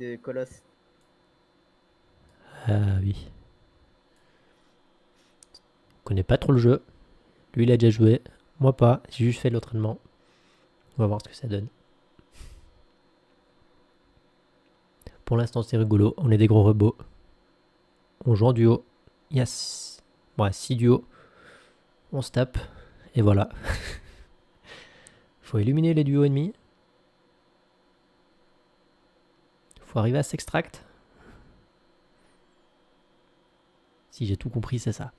de Colosse. Ah oui. Je connais pas trop le jeu. Lui, il a déjà joué. Moi pas. J'ai juste fait l'entraînement. On va voir ce que ça donne. Pour l'instant, c'est rigolo. On est des gros robots. On joue en duo. Yes. Ouais, 6 duos. On se tape. Et voilà. Faut illuminer les duos ennemis. Faut arriver à s'extract. Si j'ai tout compris, c'est ça.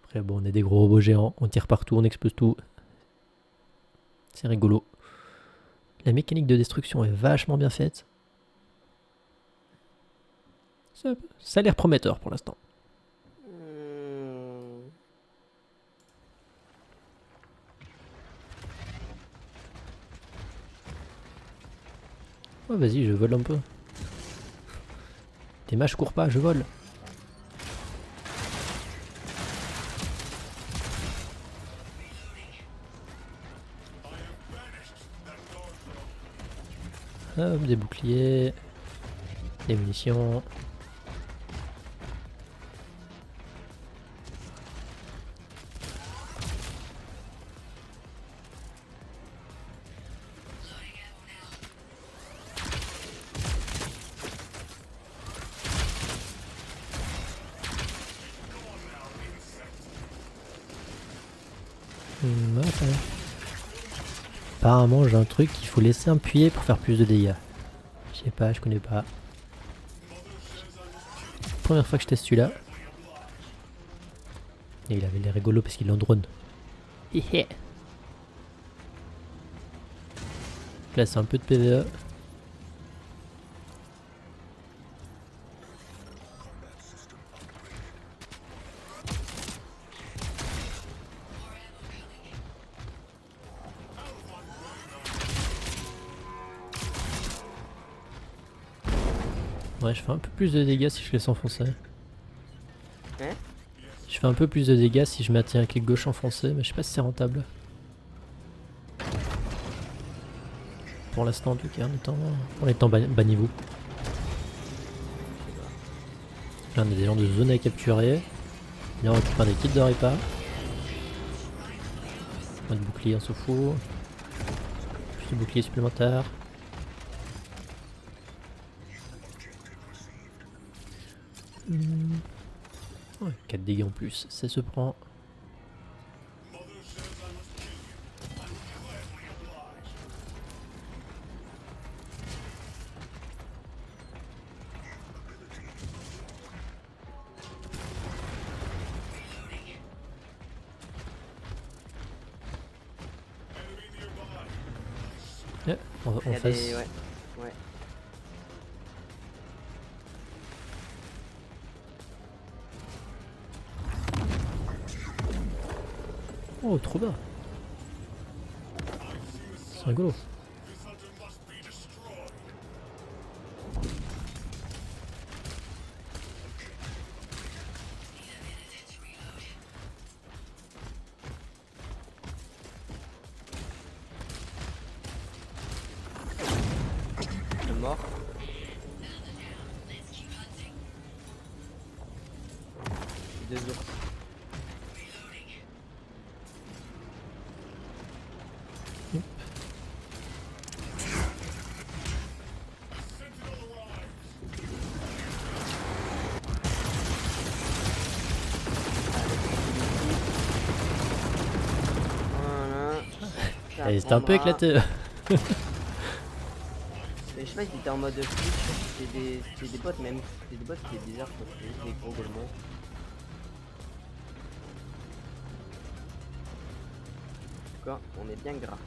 Après, bon, on est des gros robots géants. On tire partout, on explose tout. C'est rigolo. La mécanique de destruction est vachement bien faite. Ça a l'air prometteur pour l'instant. Oh, vas-y, je vole un peu. Tes mages courent pas, je vole. Hop, des boucliers. Des munitions. Ouais, apparemment, j'ai un truc qu'il faut laisser appuyer pour faire plus de dégâts. Je sais pas, je connais pas. Première fois que je teste celui-là. Et il avait l'air rigolo parce qu'il est en drone. Là, c'est un peu de PvE. Ouais, je fais un peu plus de dégâts si je laisse enfoncer. Hein? Je fais un peu plus de dégâts si je maintiens un clic gauche enfoncé, mais je sais pas si c'est rentable. Pour l'instant, en tout cas, en étant bas niveau. Là, on a des gens de zone à capturer. Là, on récupère des kits de repas. Moins de bouclier, on s'en fout. Plus de bouclier supplémentaire. Ouais, 4 dégâts en plus, ça se prend. Ouais, en Il y a face. des... Ouais. Ouais. Oh, trop bien. C'est rigolo. Le mort. Deux ours. Voilà. Ça Et c'était un peu prendra. éclaté. Mais je sais pas si c'était en mode plus, c'était des bots même. C'était des bots qui étaient bizarres, je pense. C'était juste des gros golemons. En tout cas, on est bien gras.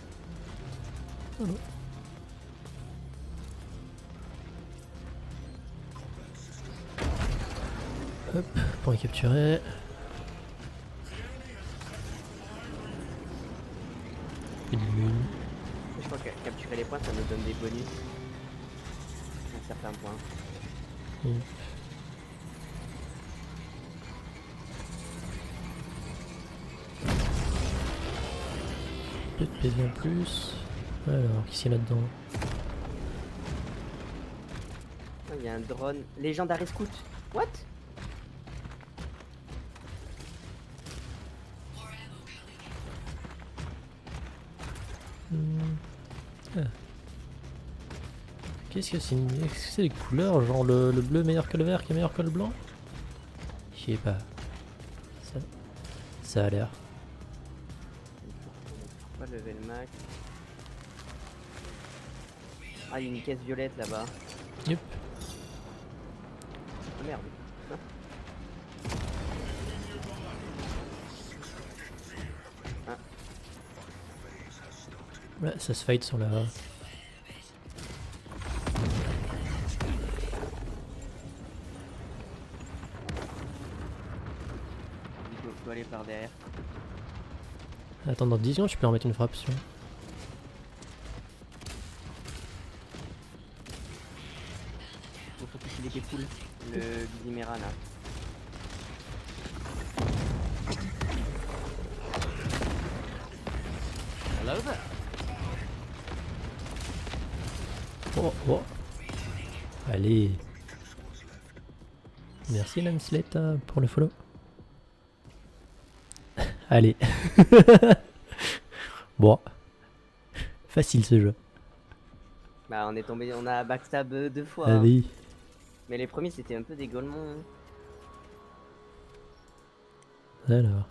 Hop, point capturé. Plus de lune. Je crois que capturer les points, ça nous donne des bonus. À certains points. Hop. Peu de PV en plus. Alors, qu'est-ce qu'il y a là-dedans? Il y a un drone. Légendary Scout. What? Ah. Qu'est-ce que c'est Est-ce que c'est les couleurs? Genre le bleu meilleur que le vert qui est meilleur que le blanc? Je sais pas. Ça a l'air. Pas level max. Ah, il y a une caisse violette là-bas. Yup. Ah, merde. Ah. Ouais, ça se fight sur la... Il faut aller par derrière. Attends, dans 10 secondes, je peux en mettre une frappe sur. Faut qu'il était full. Le Gizimera là. Hello there. Oh, oh. Allez. Merci Lancelet pour le follow. Allez. Bon. Facile ce jeu. Bah on est tombé, on a backstab 2 fois. Ah oui. Mais les premiers c'était un peu des gaulements. Alors.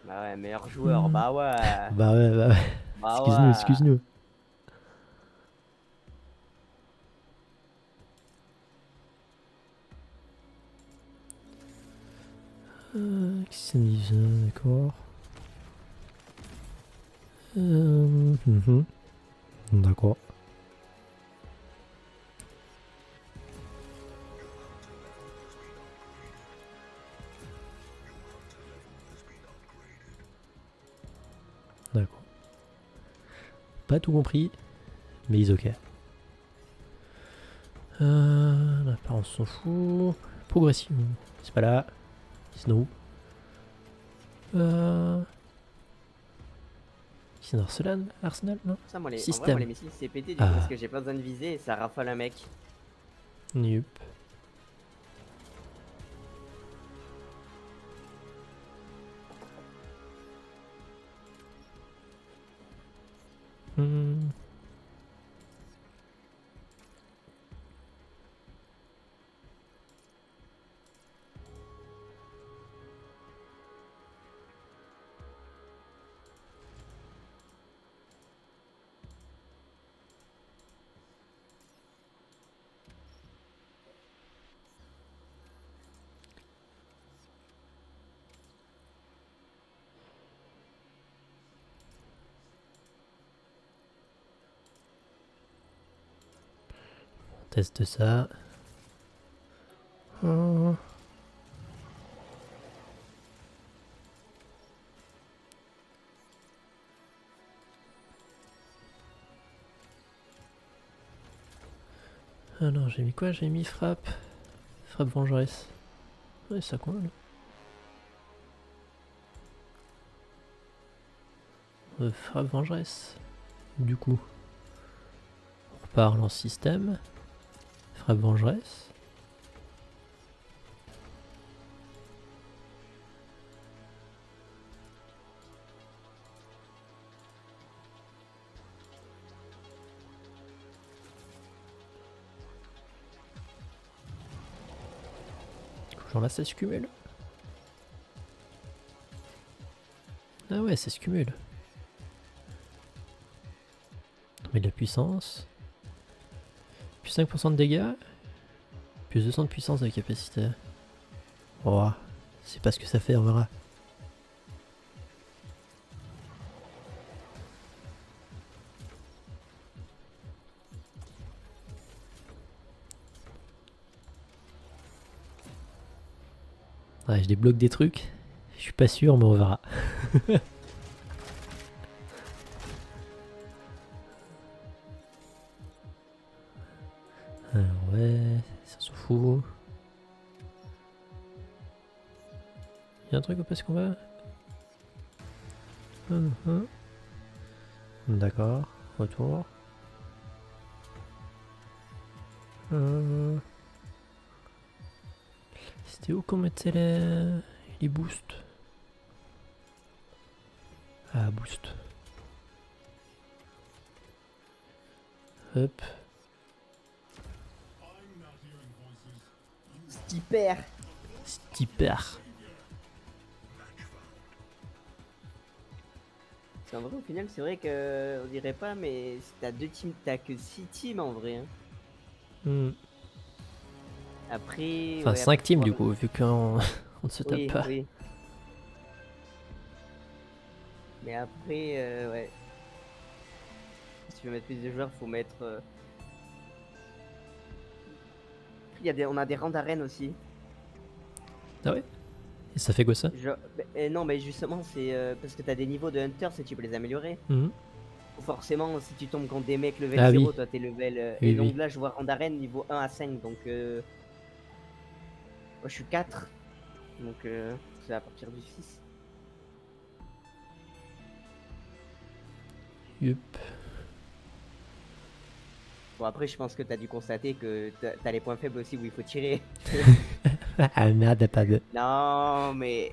Bah ouais, meilleur joueur, bah ouais. Bah ouais, bah ouais. Bah Excuse-nous, ouais. excuse-nous. Qu'est-ce que ça dit ça, d'accord. D'accord. D'accord. Pas tout compris, mais ils ok. L'apparence s'en fout. Progression, c'est pas là. Snow. C'est un Arsenal, non? Ça, moi, en vrai, Système. moi, les missiles c'est pété du coup Ah. parce que j'ai pas besoin de viser et ça rafale un mec. Yup. On teste ça. Alors j'ai mis quoi? J'ai mis frappe. Frappe vengeresse. Ouais, ça colle. Frappe vengeresse. Du coup, on repart en système. Frappe vengeresse. Genre là ça se cumule. Ah ouais, ça se cumule. On met de la puissance. Plus 5% de dégâts. Plus 200 de puissance de capacité. Oh, c'est pas ce que ça fait, on verra. Ouais, je débloque des trucs. Je suis pas sûr, mais on verra. Alors ouais, ça s'en fout. Y'a un truc au parce qu'on va. D'accord, retour. C'était où qu'on mettait les boosts? Ah, boost. Hop. Hyper. Hyper. En vrai, au final, c'est vrai que on dirait pas, mais si t'as 2 teams, t'as que 6 teams en vrai. Hein. Après. Enfin, ouais, 5 après, teams faut du voir- coup, vu qu'on on ne se tape Oui, pas. oui. Mais après, ouais. Si tu veux mettre plus de joueurs, faut mettre. On a des rangs d'arène aussi. Ah ouais? Et ça fait quoi ça? Non, mais justement, c'est parce que t'as des niveaux de Hunter, si tu peux les améliorer. Mhm. Forcément, si tu tombes contre des mecs level Ah 0, oui, toi t'es level. Et oui, donc oui. là, je vois rang d'arène niveau 1 à 5. Donc, moi je suis 4. Donc, c'est à partir du 6. Yup. Bon, après, je pense que t'as dû constater que t'as les points faibles aussi où il faut tirer. Ah merde, pas de. Non, mais.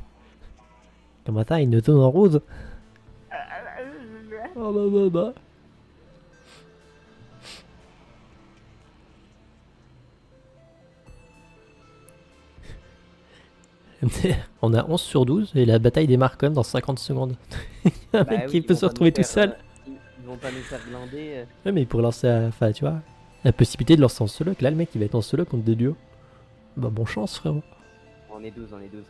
Comment ça, il nous tourne en rose? Oh bah. On a 11 sur 12 et la bataille démarre quand même dans 50 secondes. Un Bah mec oui, qui peut se retrouver tout seul. Ils vont pas nous faire glander. Ouais, mais pour lancer. Enfin, tu vois, la possibilité de lancer en solo. Que là, le mec il va être en solo contre des duos. Bah, bon chance, frérot. On est 12, on est 12.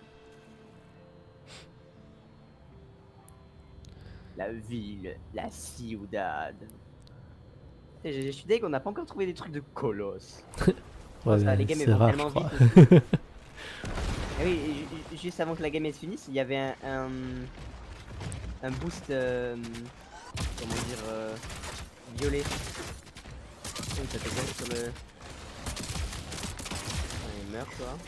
La ville, la ciudad. Je suis deg, on n'a pas encore trouvé des trucs de colosse. Ouais, Ça, bah, les games c'est elles vont rare, je tellement crois. vite. Ah oui, juste avant que la game elle se finisse, il y avait un boost, comment dire, violet. Oh, ça te gagne sur le. Ah, il meurt quoi.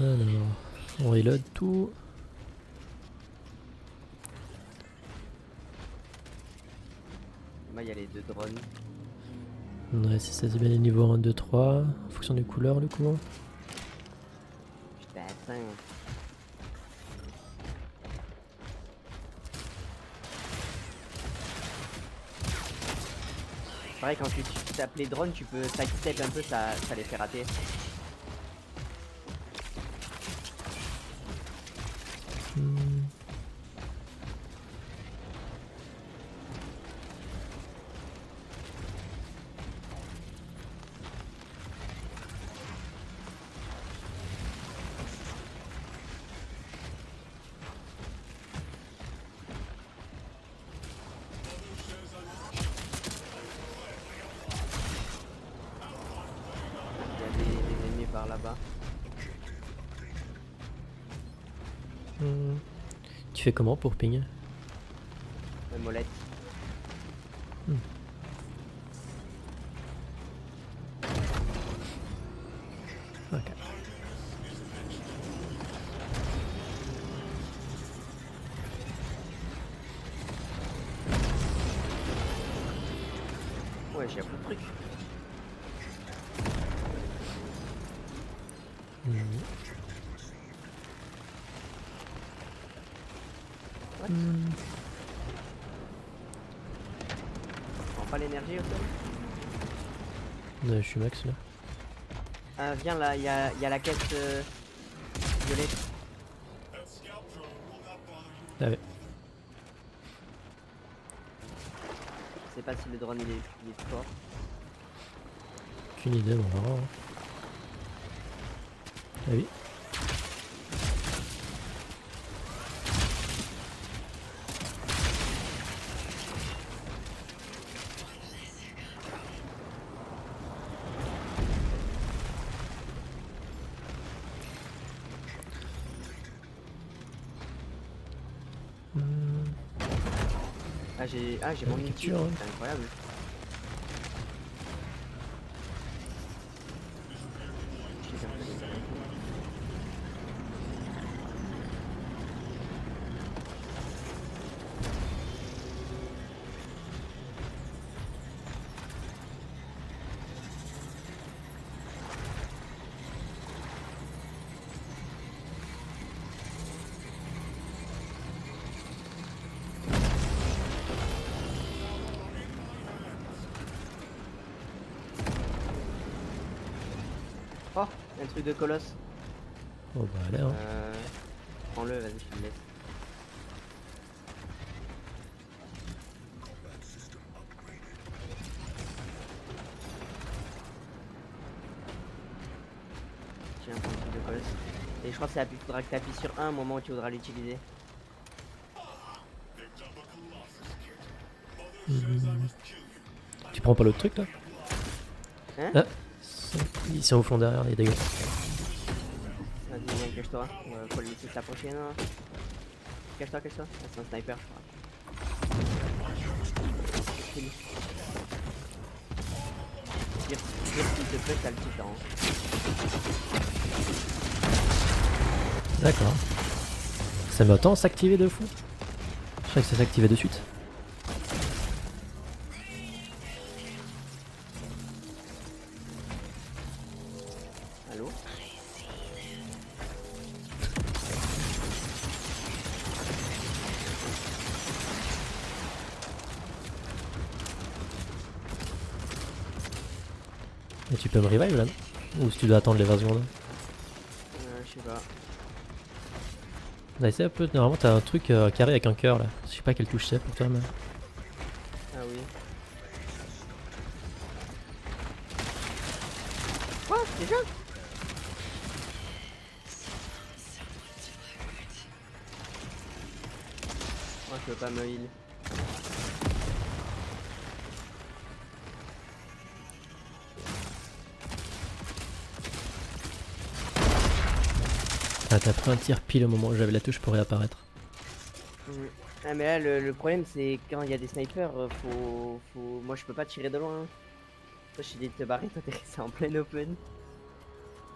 Alors, on reload tout. Moi, il y a les 2 drones. Ouais, c'est ça, c'est bien les niveaux 1, 2, 3. En fonction des couleurs, le coup. Putain, attends. Pareil, quand tu tapes les drones, tu peux sidestep un peu, ça les fait rater. Il y a des ennemis par là-bas. Tu fais comment pour ping? Molette. Ok. Ouais, j'ai appris le truc. What On prend pas l'énergie au sol. Je suis max là. Viens là, il y a la caisse violette. Ah ouais. Je sais pas si le drone il est fort. Aucune idée, on va voir. Ah oui. J'ai mon ulti, capture, hein. c'est incroyable. coffre-fort, un truc de colosse. Oh bah allez hein. Prends-le, vas-y, je te le laisse. Tiens, prends le truc de colosse. Et je crois que il faudra que tu appuies sur un au moment où tu voudras l'utiliser. Tu prends pas l'autre truc là? Hein? Ah, ils sont au fond derrière les dégâts. Vas-y, viens, cache-toi. Faut le laisser s'approcher, non? Cache-toi, cache-toi. Ah, c'est un sniper, je crois. Kill. Tire s'il te plaît, t'as le titan. D'accord. Ça met autant s'activer de fou. Je crois que ça s'activait de suite. Allô? Et tu peux me revive là? Ou si tu dois attendre l'évasion là? Je sais pas. On a essayé un peu, normalement t'as un truc carré avec un cœur là. Je sais pas quelle touche c'est pour toi mais... Ah oui. Quoi? Déjà? Oh, je peux pas me heal. Ah t'as pris un tir pile au moment où j'avais la touche pour réapparaître. Ah mais là le problème c'est quand il y a des snipers, moi je peux pas tirer de loin. Hein. Toi je suis dit de te barrer, toi t'es resté en plein open.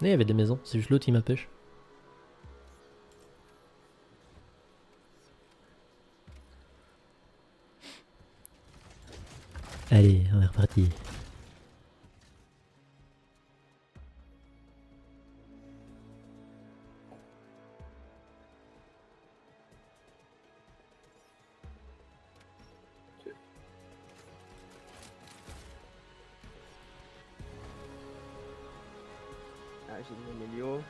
Mais il y avait des maisons, c'est juste l'autre qui m'empêche. Allez, on est reparti. Ah j'ai mis un Helio.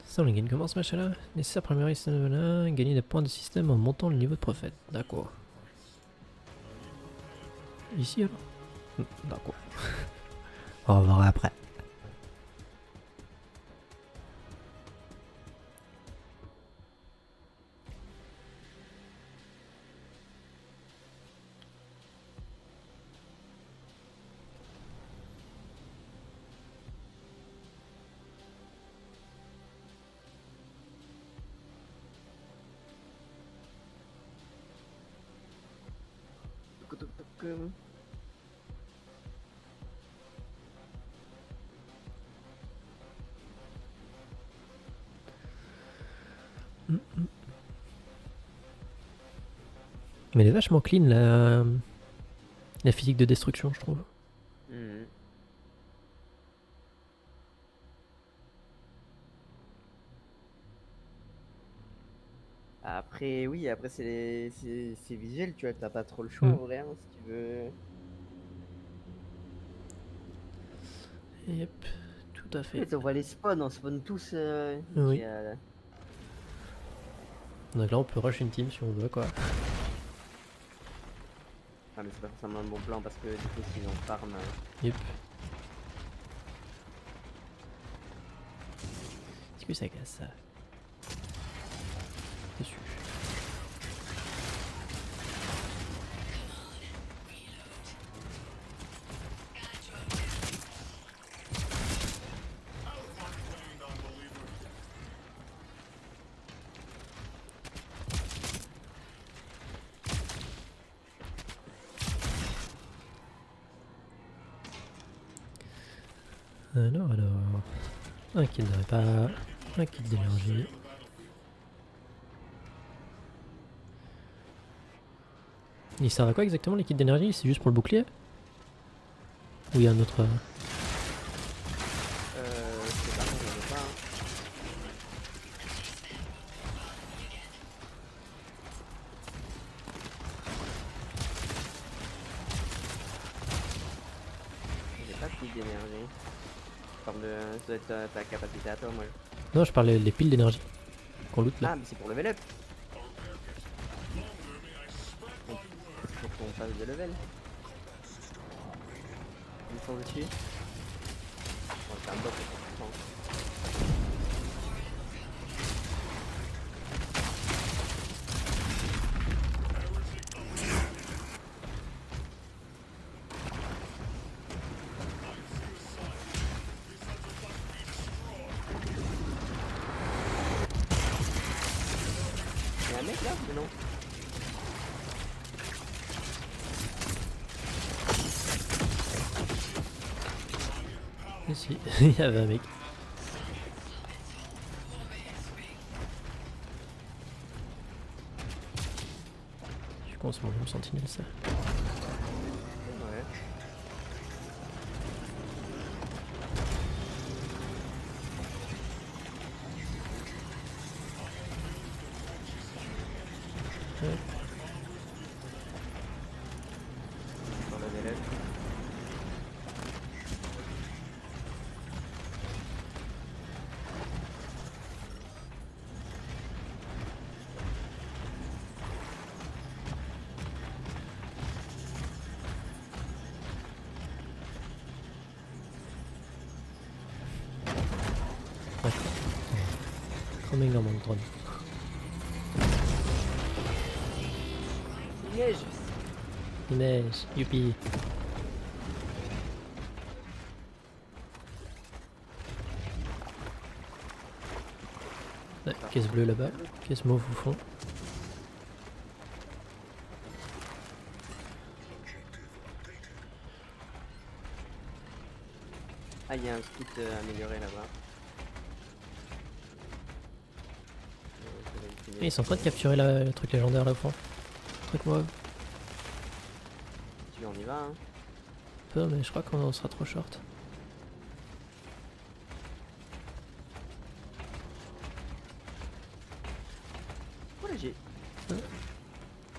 Ça on gagne comment ce machin là? Nécessaire première ici là, gagner des points de système en montant le niveau de prophète. D'accord. Ici alors? D'accord. On va voir après. Mais elle est vachement clean la physique de destruction je trouve. Après oui, après c'est visuel, tu vois, t'as pas trop le choix en vrai hein, si tu veux. Yep, tout à fait. On voit les spawns, on spawn tous. Oui. Donc là on peut rush une team si on veut quoi. Ah mais c'est pas forcément un bon plan parce que du coup s'ils ont farm. Yep. Est-ce que ça casse ça? Dessus. Alors, un kit de repas, un kit d'énergie. Il sert à quoi exactement les kits d'énergie? C'est juste pour le bouclier? Ou il y a un autre... Je sais pas, j'en ai Ça doit être ta capacité à toi, moi. Non, je parlais des piles d'énergie qu'on loot là. Ah, mais c'est pour level up. Donc, faut qu'on fasse de level. Ils sont dessus. Bon, c'est un bot, c'est il y a un mec là, mais non. Et si, il y avait un mec. Je suis con, c'est mon même sentinelle ça. Ouais. Ouais. Pour level up. Coming dans mon drone. Il neige. Il neige, youpi. Ouais, caisse bleue là-bas, caisse mauve au fond. Ah, il y a un scout amélioré là-bas. Et ils sont en train de capturer le truc légendaire là au fond. Truc mauve. Tu on y va, hein. Peu, mais je crois qu'on sera trop short. Voilà, j'ai. Hein?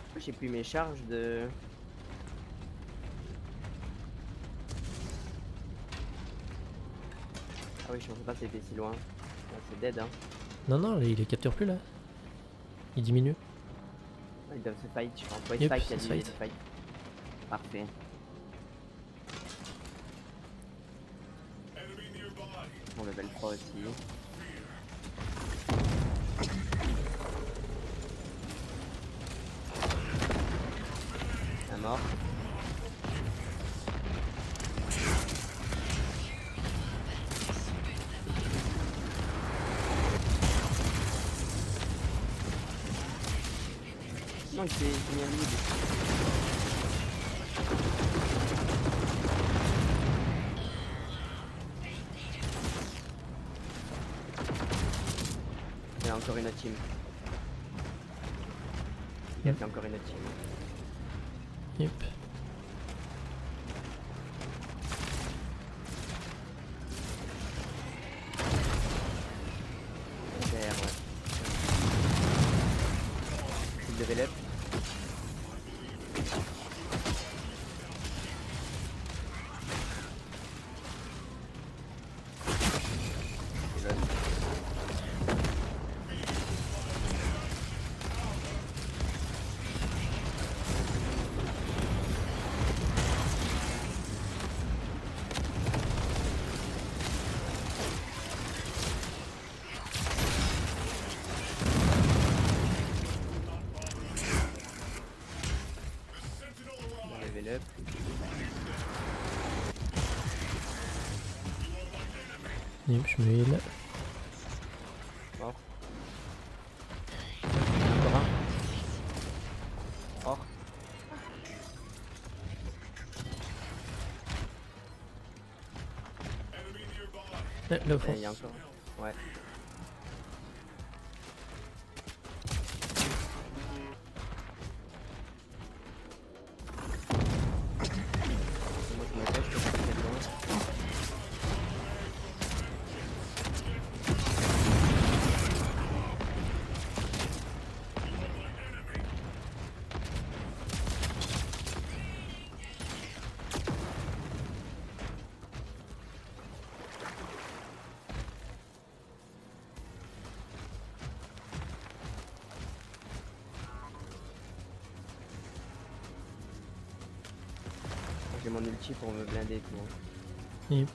Pourquoi j'ai plus mes charges de. Ah oui, je pensais pas que c'était si loin. Ah, c'est dead, hein. Non, non, il les capture plus là. Il diminue. Ah, ils doivent se fight, je pense. Ouais, Yep, fight, il y a ça se du fight. fight. Parfait. Bon, level 3 aussi. Un mort. Non, c'est bien mid. Il y a encore une autre team. Il y a encore une autre team. Yep. Super, ouais. Il level up. Et là, level up. Yep, je me heal. Mort. Encore un. Mort. Ouais, là au fond. Il y a encore. Ouais. Moi je me cache, je peux pas aller loin. j'ai mon ulti pour me blinder et tout. Yep.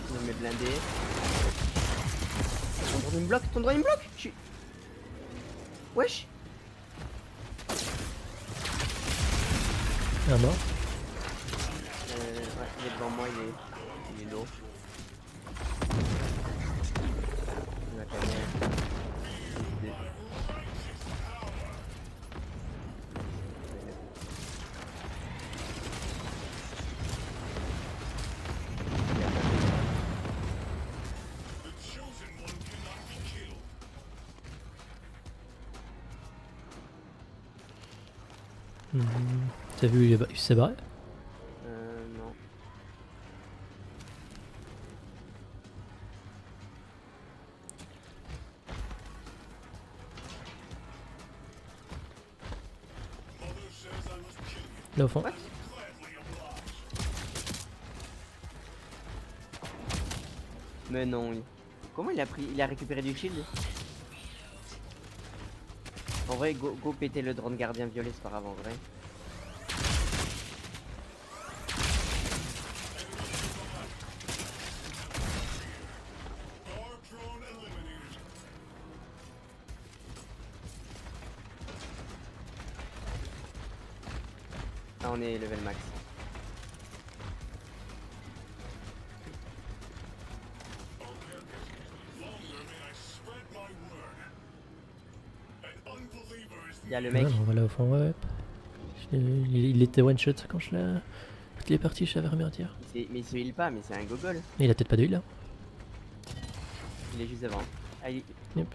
Je me mets blindé. Ton droit il me bloque, ton droit il me bloque. Je suis... Wesh. Un mort. Ouais, il est devant moi, il est lourd. Il va calmer. T'as vu, il s'est barré? Non. Là au fond. What? Mais non. Comment il a pris? Il a récupéré du shield? En vrai, go péter le drone gardien violet, c'est pas grave en vrai. Ah, on est level max. Il y a le mec. Ouais, on va là au fond, ouais. Il était one shot quand je l'ai. Quand il est parti, je savais rien dire. Mais il se heal pas, mais c'est un gogol. Et il a peut-être pas de heal là. Il est juste devant. Ah, Yep.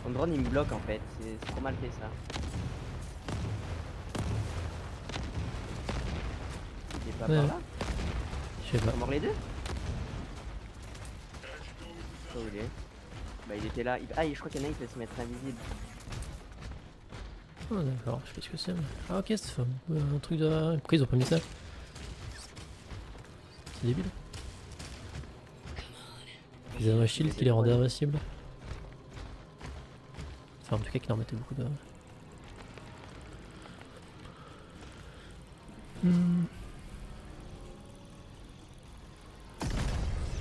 Son drone il me bloque en fait, c'est trop mal fait ça. Il est pas Ouais. par là? Je sais Ils pas. sont morts les deux? Oh il est. Bah il était là. Ah je crois qu'il y en a un qui peut se mettre invisible. Oh d'accord, je sais pas ce que c'est. Ah ok, c'est un truc de... Pourquoi ils ont pas mis ça? C'est débile. Ils avaient un shield qui les rendait invincibles. Enfin en tout cas qui leur mettait beaucoup de...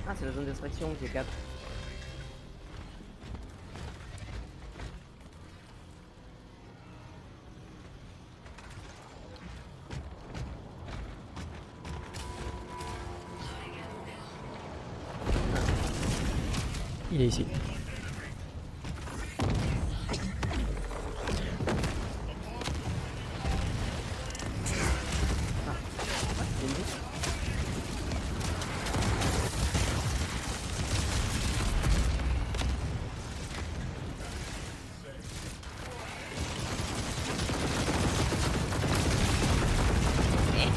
Ah c'est la zone d'extraction, j'ai 4. Il est ici.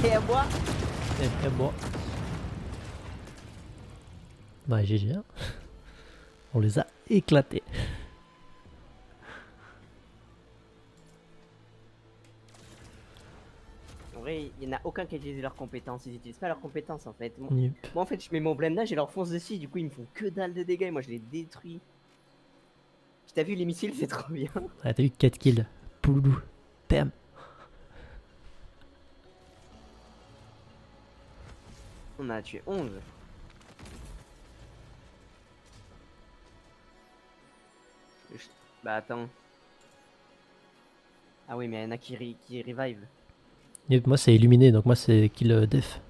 Et à moi. Et moi. Bah GG. Hein. On les a éclatés. En vrai, il y en a aucun qui utilise leurs compétences, ils utilisent pas leurs compétences en fait. Moi, Yep. moi, en fait je mets mon blindage et leur fonce dessus, du coup ils me font que dalle de dégâts et moi je les détruis. T'as vu les missiles, c'est trop bien. Ah t'as eu 4 kills. Pouloulou. Pam. On a tué 11. Bah attends. Ah oui mais il y en a qui revive. Yep, moi c'est illuminé donc moi c'est kill def.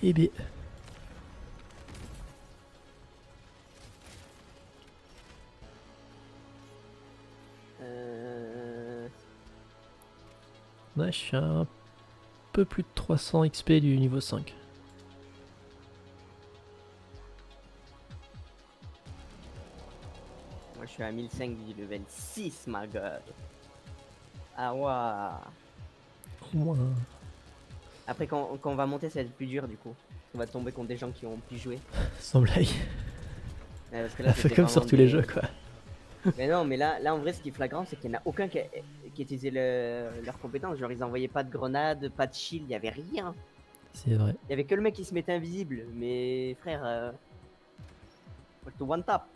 Et bien. Ouais, je suis à un peu plus de 300 XP du niveau 5. Moi je suis à 1005 du level 6 my god. Ah waouh. Au moins. Après quand on va monter ça va être plus dur du coup. On va tomber contre des gens qui ont pu jouer. Sans blague. Parce que Un là, peu c'était comme sur vraiment tous les des- jeux quoi. Mais non, mais là, en vrai, ce qui est flagrant, c'est qu'il n'y en a aucun qui utilisait leurs compétences. Genre, ils envoyaient pas de grenades, pas de shield, il y avait rien. C'est vrai. Il y avait que le mec qui se mettait invisible. Mais frère, faut que tu one tap.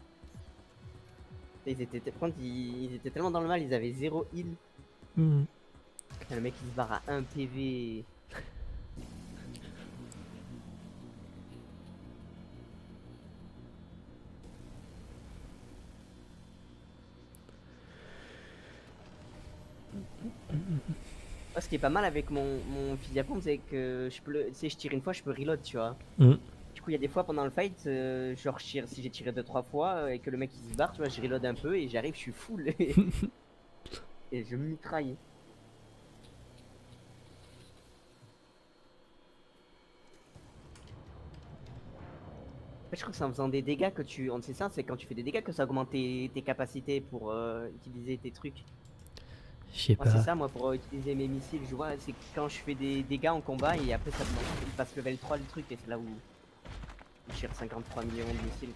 Par contre, ils étaient tellement dans le mal, ils avaient 0 heal. Hmm. Le mec, il se barre à 1 PV. Oh, ce qui est pas mal avec mon fusil à pompe, c'est que tu sais, je tire une fois, je peux reload, tu vois. Hmm. Du coup, il y a des fois pendant le fight, genre, si j'ai tiré 2-3 fois et que le mec il se barre, tu vois, je reload un peu et j'arrive, je suis full et je mitraille. En fait, je crois que c'est en faisant des dégâts que tu. On sait ça, c'est quand tu fais des dégâts que ça augmente tes capacités pour utiliser tes trucs. Je sais Moi, c'est pas. ça, moi, pour utiliser mes missiles, je vois, c'est quand je fais des dégâts en combat et après ça demande. Il passe level 3 le truc et c'est là où je tire 53 millions de missiles.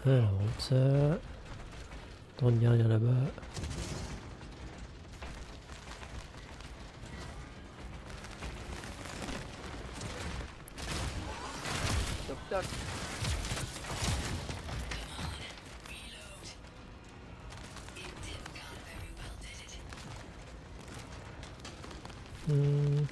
Alors, ça. Drone guerrier là-bas. Toc toc. Hmm.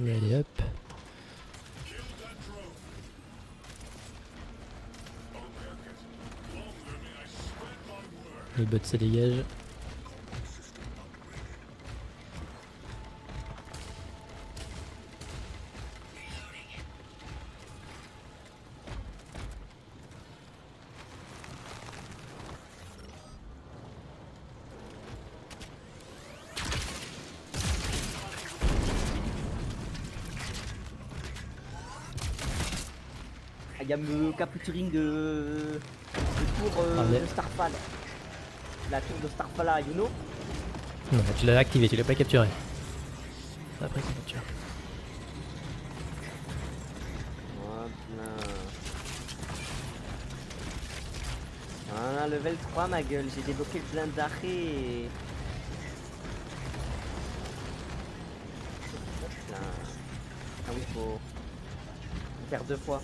Allez hop. Les bots ça dégage. Il y a le capturing de tour Allez. de Starfall. La tour de Starfall à Yuno. Non, tu l'as activé, tu l'as pas capturé. Après tu captures. Voilà, level 3 ma gueule, j'ai débloqué le plein d'arrêt. Ah oui, faut faire 2 fois.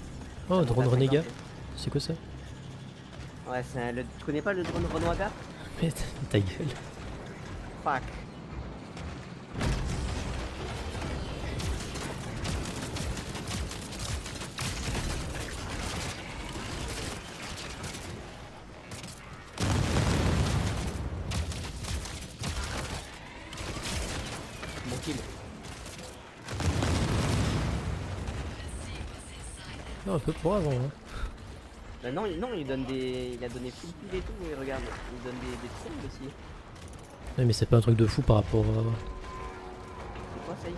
Oh, Ça drone monte à renégat. 50. C'est quoi ça? Ouais, tu connais pas le drone Renoir? Mais ta gueule. Fuck. Mon kill. Non, un peu pour avant. Hein. Non, il donne il a donné full kill et tout, et regarde, il donne des trolls aussi. Ouais, mais c'est pas un truc de fou par rapport à... C'est quoi ça ici?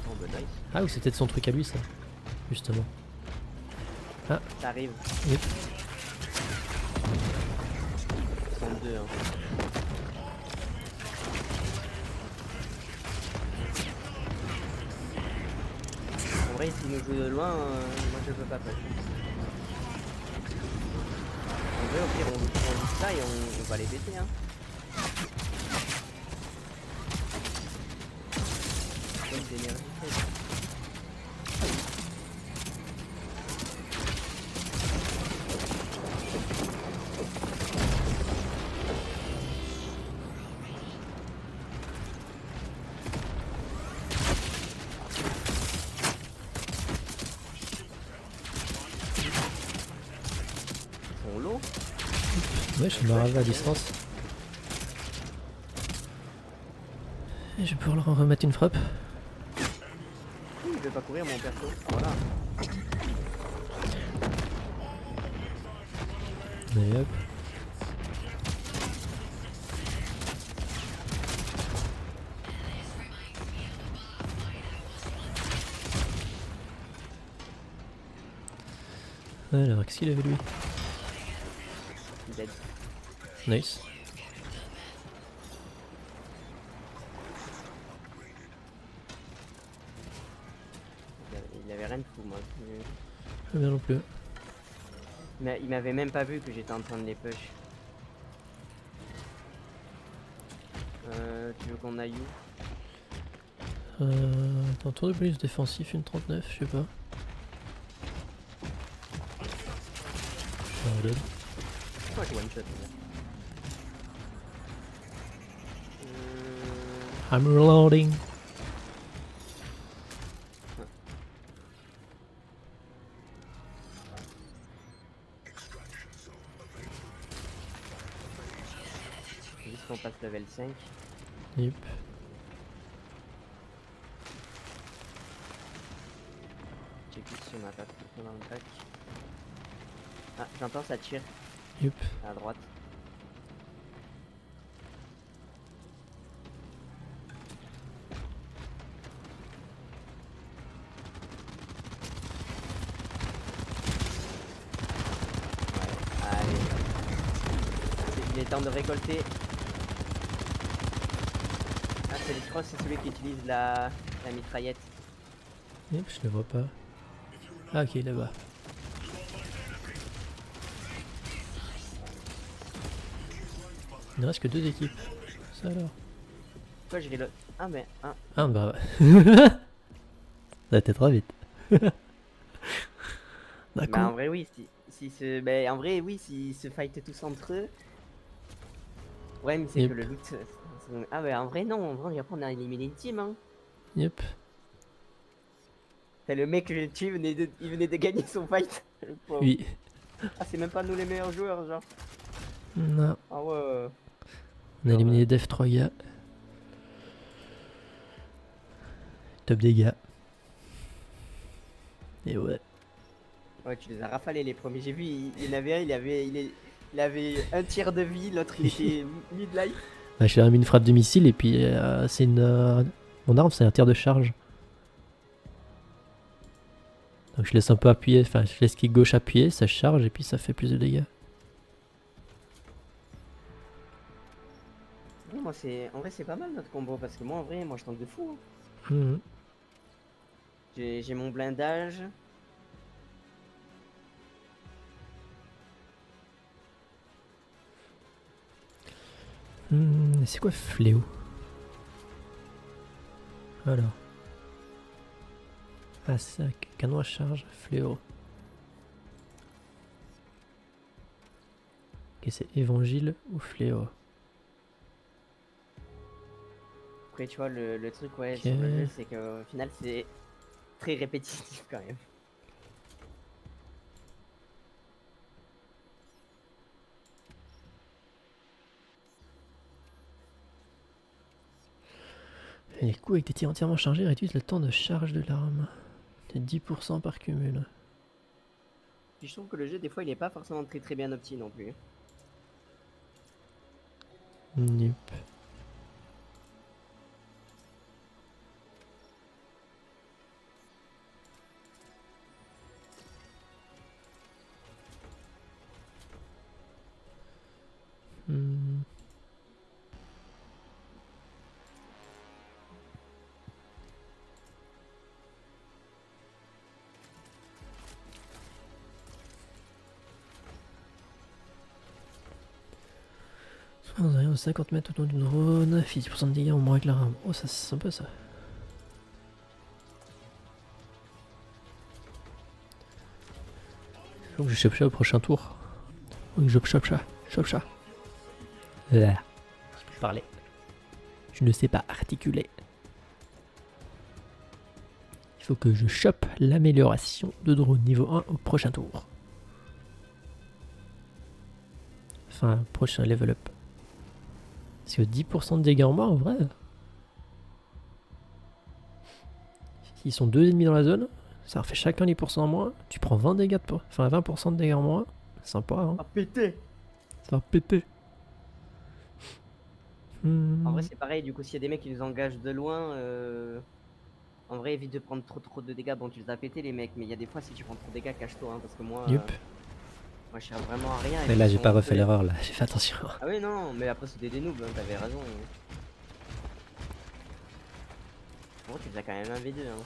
Oh bah nice. Ah oui, c'est peut-être son truc à lui ça. Justement. Ça arrive. Oui. 62 hein. En vrai, s'il nous joue de loin, moi je peux pas passer. En vrai, au pire, on joue ça et on va les péter, hein. Bonne d'énergie. Ils sont lourds. Ouais, je suis marave à distance. Et je vais pouvoir leur remettre une frappe. Il veut pas courir mon perso. Voilà. Et hop. Alors, qu'est-ce qu'il avait lui? Dead. Nice. Il avait rien de fou, moi. Pas bien non plus. Mais il m'avait même pas vu que j'étais en train de les push. Tu veux qu'on aille où? Un tour de bonus défensif, une 39, je sais pas. Ah, dead. Pourquoi je one shot là I'm reloading. Juste qu'on passe level 5. Yep. Check it si on a pas tout dans le pack. Ah, j'entends ça tire Yep. à droite. Ouais, allez. Il est temps de récolter. Ah, je crois que c'est celui qui utilise la mitraillette. Yep, je le vois pas. Ah, ok, là-bas. Il ne reste que 2 équipes. Ça alors. Pourquoi je reload? Ah, mais. Ah. Ah, bah ouais. Ça a été trop vite. Bah, en D'accord. vrai, oui. Bah, en vrai, oui, s'ils se fightent tous entre eux. Ouais, mais c'est Yep. que le loot. Ah, bah, en vrai, non. En vrai, après, on a éliminé une team, hein. Yep. T'as le mec que j'ai tué, il venait de gagner son fight. Le pauvre. Oui. Ah, c'est même pas nous les meilleurs joueurs, genre. Non. Ah ouais. On a Genre, éliminé Def 3 gars. Top dégâts. Et ouais. ouais, tu les as rafalés les premiers. J'ai vu, il y en avait un, il avait un tiers de vie, l'autre il était mid-life. Bah, j'ai mis une frappe de missile et puis c'est une. Mon arme, c'est un tir de charge. Donc je laisse un peu appuyer, enfin je laisse clic gauche appuyer, ça charge et puis ça fait plus de dégâts. Ouais, moi, en vrai, c'est pas mal notre combo parce que moi, en vrai, moi je tente de fou, hein. Mhm. J'ai mon blindage. C'est quoi fléau? Alors. Ah, ça, canon à charge, fléau. Ok, c'est évangile ou fléau. Après, tu vois, le truc, ouais, Ok. sur le jeu, c'est qu'au final, c'est très répétitif quand même. Et les coups avec des tirs entièrement chargés réduisent le temps de charge de l'arme. De 10% par cumul. Puis je trouve que le jeu, des fois, il est pas forcément très bien opti non plus. Nup. Hmm. Dans un rayon de 50 mètres autour du drone, fait 10% de dégâts en moins avec la rame. Oh, ça c'est sympa ça. Faut que je chope ça au prochain tour. Faut que je chope ça. Chope ça. Là. Je peux parler. Je ne sais pas articuler. Il faut que je chope l'amélioration de drone niveau 1 au prochain tour. Enfin, prochain level up. Parce que 10% de dégâts en moins en vrai. S'ils sont 2 ennemis dans la zone, ça leur fait chacun 10% en moins. Tu prends 20 dégâts de enfin 20% de dégâts en moins. Sympa hein. Ah, pété! Ça va péter. En vrai, c'est pareil, du coup, s'il y a des mecs qui nous engagent de loin, En vrai, évite de prendre trop de dégâts. Bon, tu les as pété les mecs, mais il y a des fois, si tu prends trop de dégâts, cache-toi, hein, parce que moi, Yup. moi, je sers vraiment à rien. Et Mais puis, là, ils j'ai sont pas un peu refait l'erreur, là. J'ai fait attention. Ah oui, non, mais après, c'était des noobs, hein, t'avais raison. En gros, tu faisais quand même un V2, hein.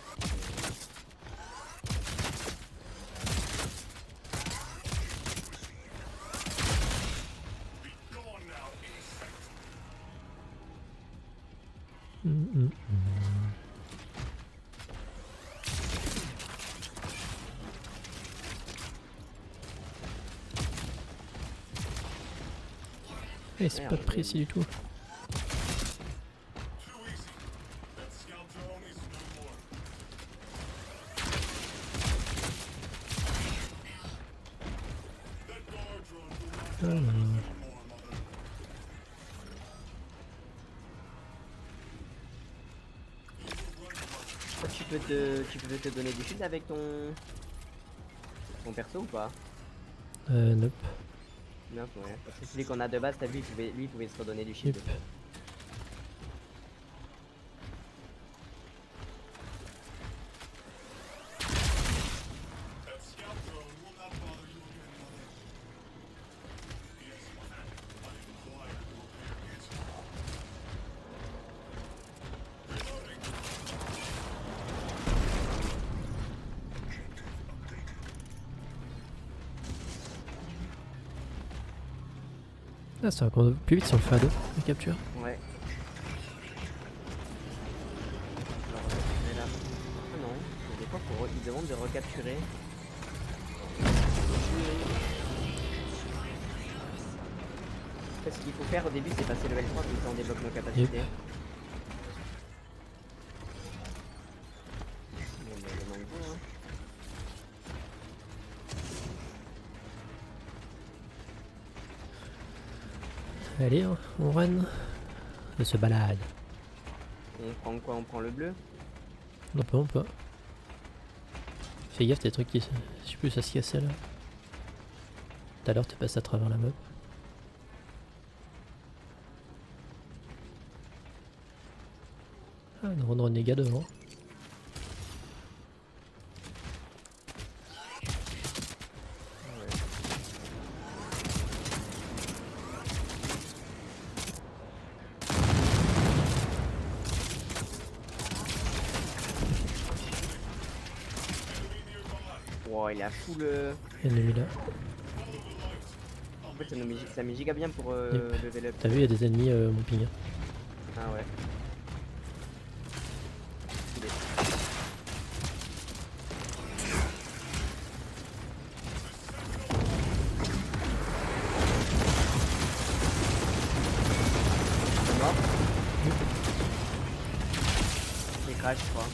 Et c'est pas Merde, précis du tout. toi, tu peux te donner du shield avec ton perso ou pas? Nope. Non, ouais. Parce que celui qu'on a de base, t'as vu, lui, il pouvait se redonner du shield. Yup. Ah, ça va qu'on plus vite si on le fait à deux, la capture. Ouais. Alors, recapturer là. Ah non, il y a des fois, il demande de recapturer. Après, ce qu'il faut faire au début, c'est passer level 3, comme ça on débloque nos capacités. Bon, bah, le mango, hein. Allez, hein, on run. On se balade. On prend quoi? On prend le bleu? On peut. Fais gaffe, t'as des trucs qui. Je sais plus, ça se cassait là. Tout à l'heure, t'es passé à travers la map. Ah, une renégat devant. Wow, il a full. Ennemi là. En fait, ça met giga bien pour Yep. level up. T'as vu, il y a des ennemis, mon ping. Ah ouais. Stylé. C'est mort. J'ai crash, je crois.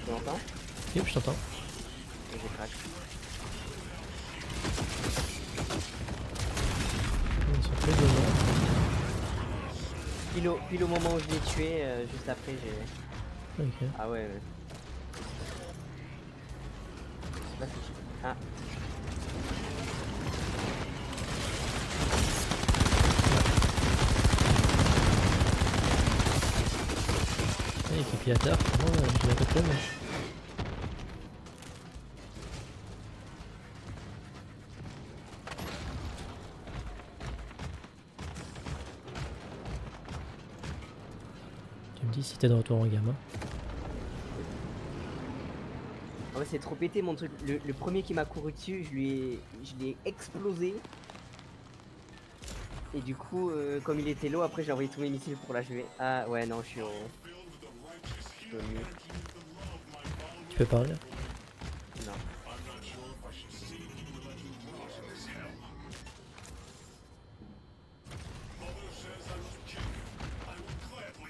Tu m'entends? Yep, je t'entends. Et j'ai crash. Ils sont très violents. Pile au moment où je l'ai tué, juste après j'ai. Ok. Ah ouais. Là, c'est... Ah. Et équipiateur, je l'ai répété, mais. Tu me dis si t'es de retour en gamme. Hein. Ah ouais, c'est trop pété mon truc. Le premier qui m'a couru dessus, je l'ai explosé. Et du coup, comme il était low, après j'ai envoyé tous mes missiles pour l'achever. Ah ouais, non, je suis au mur. Tu peux parler? Non.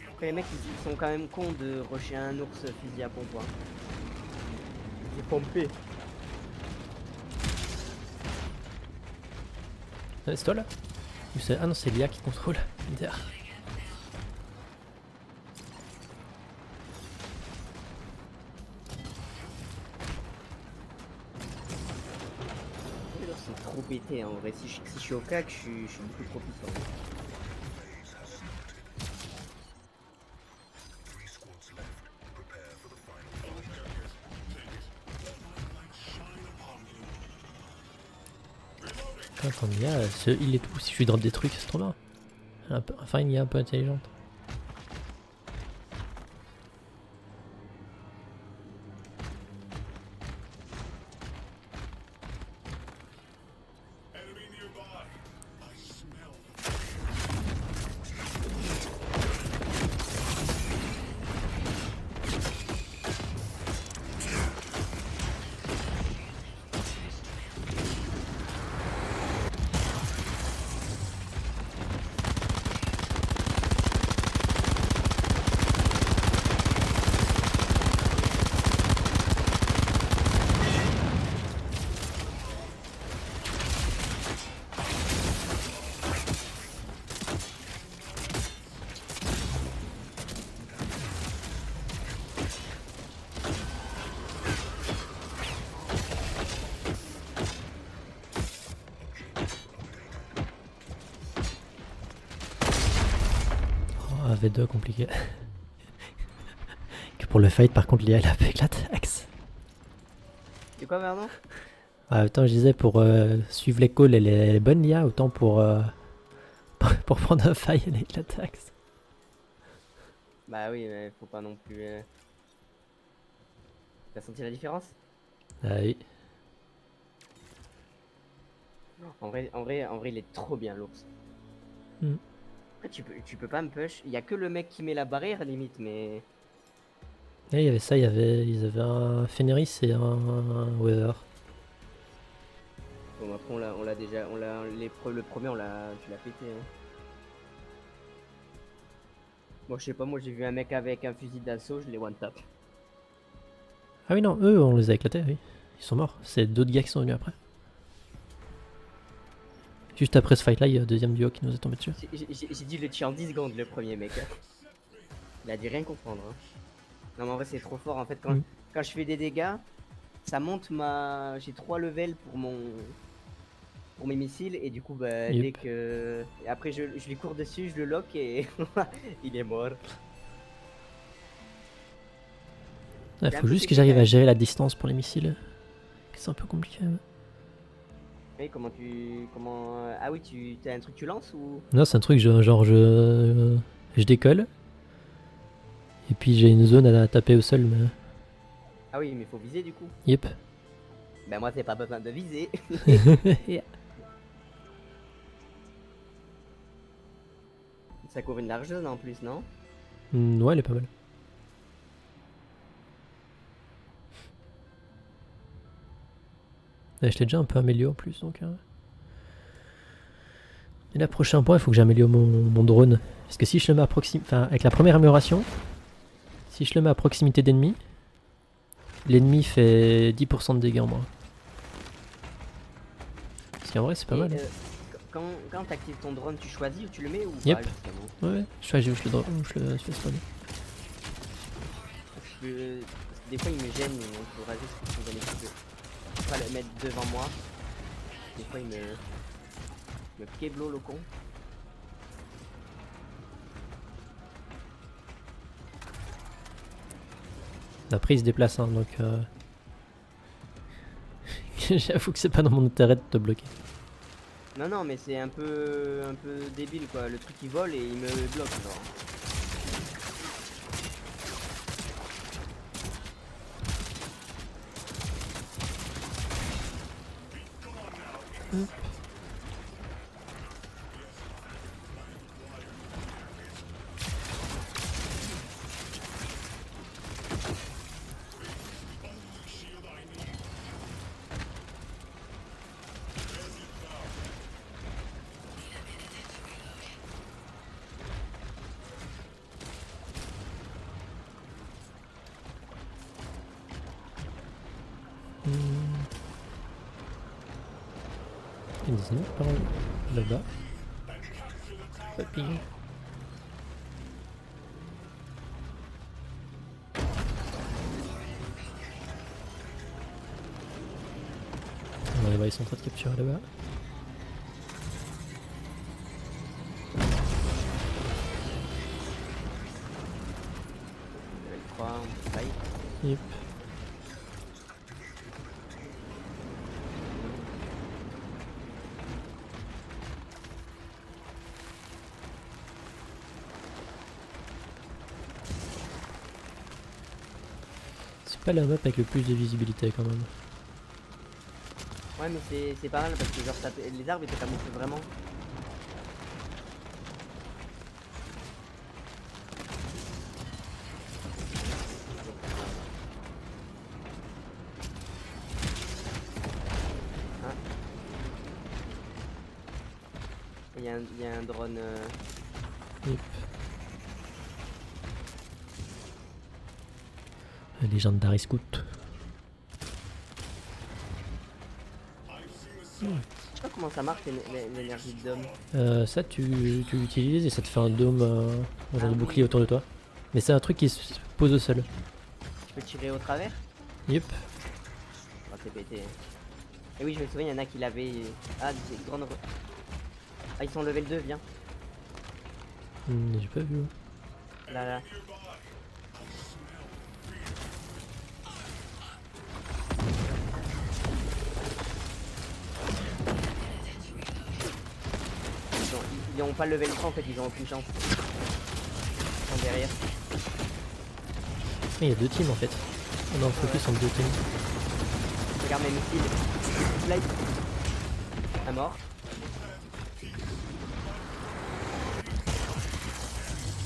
Après, les mecs, ils sont quand même cons de rusher un ours fusil à pompe. Hein. Il est pompé. C'est toi là? Ah non, c'est l'IA qui contrôle. Leader. C'est trop pété en vrai. Si je suis au cac, je suis beaucoup trop puissant. Attends, Nia, il est tout. Si je lui drop des trucs, c'est trop bien. Enfin, une Nia un peu intelligente. Oh, V2 compliqué. Que pour le fight, par contre, Lia elle a avec l'axe. C'est quoi, pardon? Autant je disais pour suivre les calls, elle est bonne Lia, autant pour prendre un fight, elle est l'axe. Bah oui, mais faut pas non plus. T'as senti la différence? Ah oui. En vrai, il est trop bien l'ours. Mm. Après, tu peux pas me push. Il y a que le mec qui met la barrière limite, mais. Et il y avait ça, ils avaient un Fenris et un Weather. Bon, après, on l'a déjà. Le premier, tu l'as pété. Hein. Bon, je sais pas, moi j'ai vu un mec avec un fusil d'assaut, je l'ai one tap. Ah oui, non, eux, on les a éclatés, oui. Ils sont morts. C'est d'autres gars qui sont venus après. Juste après ce fight là, il y a un deuxième duo qui nous est tombé dessus. J'ai dû le tuer en 10 secondes, le premier mec. Hein. Il a dû rien comprendre. Hein. Non, mais en vrai, c'est trop fort. En fait, quand je fais des dégâts, ça monte ma. J'ai 3 levels pour mes missiles, et du coup, bah, Yep. dès que. Et après, je lui cours dessus, je le lock et il est mort. Il faut juste que j'arrive à gérer la distance pour les missiles. C'est un peu compliqué. Ouais. Oui, Ah oui, t'as un truc que tu lances ou. Non, c'est un truc genre je décolle. Et puis j'ai une zone à taper au sol. Mais... Ah oui, mais faut viser du coup. Yep. Ben moi, c'est pas besoin de viser. Ça couvre une large zone en plus, non? Ouais, elle est pas mal. Je l'ai déjà un peu amélioré en plus, donc... Et là, prochain point, il faut que j'améliore mon drone. Parce que si je le mets à proximité... Enfin, avec la première amélioration, si je le mets à proximité d'ennemis, l'ennemi fait 10% de dégâts en moins. Parce qu'en vrai, c'est pas mal. Quand t'actives ton drone, tu choisis où tu le mets ou Yep. pas justement? Ouais, je choisis où je le fais spawner. Parce que des fois, il me gêne, donc il faudra juste que je peux pas le mettre devant moi. Des fois, il me keblo le con. Après, il se déplace, hein, donc... J'avoue que c'est pas dans mon intérêt de te bloquer. Non, non, mais c'est un peu débile quoi. Le truc il vole et il me bloque genre. Il y a des ennemis par là-bas. Papillon. On va ils sont en train de capturer là-bas. Level 3, on fight. Yep. pas la map avec le plus de visibilité quand même. Ouais, mais c'est pas mal parce que genre les arbres ils te camouflent vraiment. Ah. Il y a un drone. Yep. Legendary Scout. Je sais pas comment ça marche l'énergie de dôme. Ça tu l'utilises et ça te fait un dôme, un genre Ah de bouclier oui. autour de toi. Mais c'est un truc qui se pose au sol. Tu peux tirer au travers? Yep. Oh, c'est pété. Et oui, je me souviens, il y en a qui l'avaient. Ah, des grandes. Ah, ils sont level 2, viens. J'ai pas vu. Là, là. Ils ont pas le level 3 en fait, ils ont aucune chance. Ils sont derrière. Mais il y a deux teams en fait. On est en focus en deux teams. Regarde mes missiles. Slide. À mort.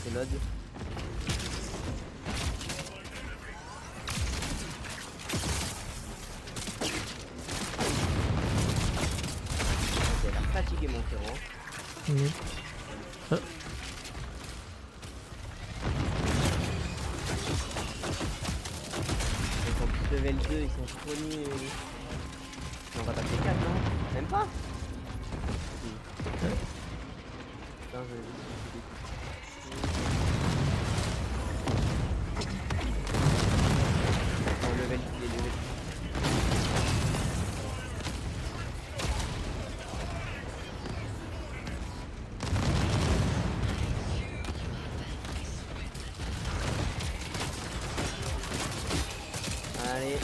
C'est load. Il a l'air fatigué mon frérot. Ah. Ils sont tous level 2, ils sont trop nuls. On va passer 4 non? Même pas? Si. Putain, non, level, il est level. Allez, ici.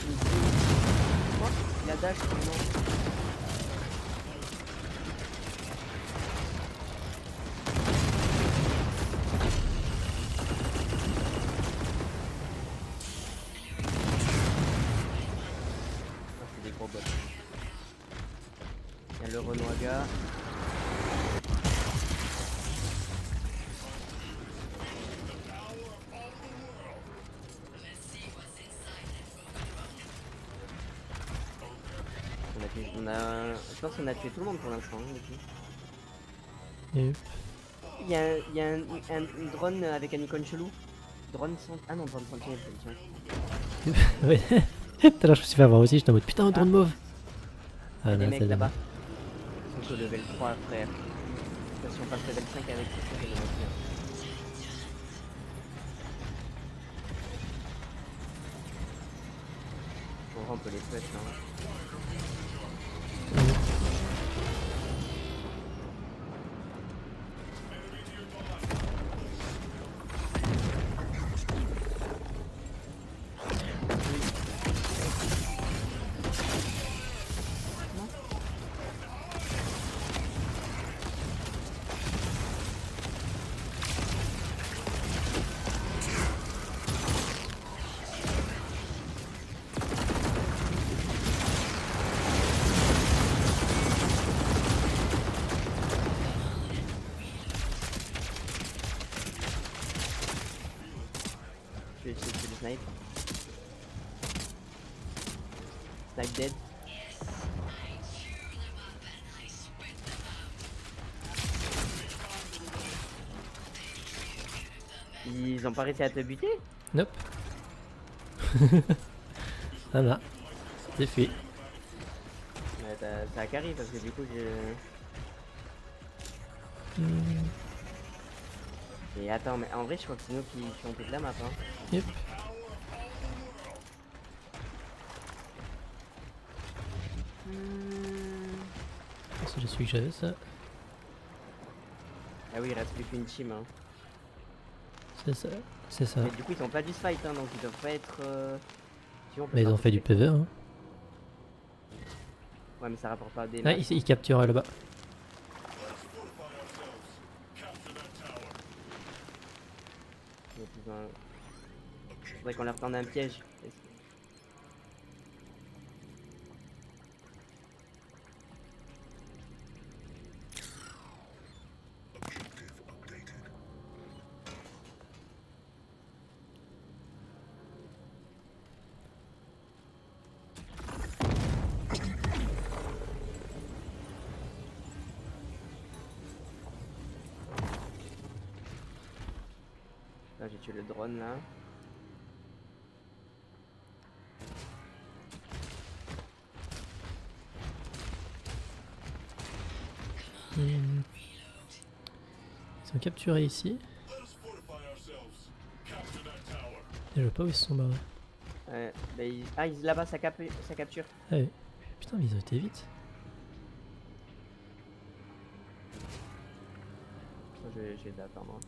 Oh, il a dash, non. C'est des gros bots. Il y a le Renoaga. Je pense qu'on a tué tout le monde pour l'instant. Yep. Il y a un drone avec un icône chelou. Drone sans... Ah non, drone sentinelle, c'est le tien. Ouais. Tout à l'heure je me suis fait avoir aussi, j'étais en mode putain un drone mauve. Il y a Ah des non, mecs c'est là-bas. Ils sont au level 3 frère. Si on passe level 5 avec ça, c'est le mentir. On peut les push hein. Je vais essayer de le snipe. Snipe dead. Ils ont pas réussi à te buter? Nope. Voilà. C'est fait. Ouais, ça a carry parce que du coup je... Et attends, mais en vrai je crois que c'est nous qui ont toute la map hein. Yep. C'est je suis que j'avais ça. Ah oui, il reste plus qu'une team hein. C'est ça. C'est ça. Mais du coup ils ont pas dû se fight hein, donc ils doivent pas être... Si, on peut Mais ils ont fait du participer. PV hein. Ouais mais ça rapporte pas des Ah, matchs. ils capturent là-bas. Faudrait qu'on leur tende un piège. Là, j'ai tué le drone là. Ils sont capturés ici. Et je vois pas où ils se sont barrés. Bah, ah, là-bas, ça capture. Ah oui. Putain, mais ils ont été vite. Je vais l'attendre.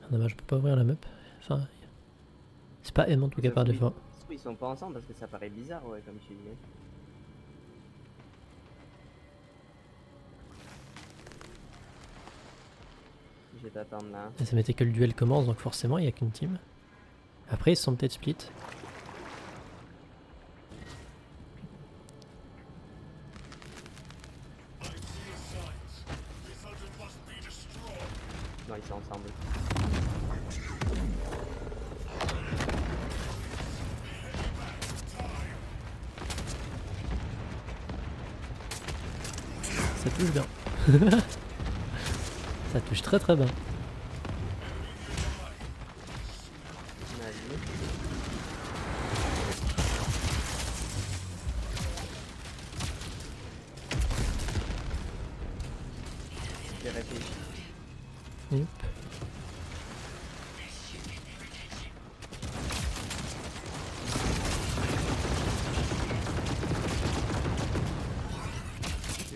Ah, dommage, je peux pas ouvrir la map. Enfin, c'est pas M en tout cas par défaut. Ils sont pas ensemble parce que ça paraît bizarre, ouais, comme tu disais. Je vais t'attendre là. Et ça mettait que le duel commence, donc forcément il y a qu'une team. Après ils se sont peut-être split. Non, ils sont ensemble. Ça touche bien. Ça touche très très bien. Vas-y. J'ai réfléchi. Yep.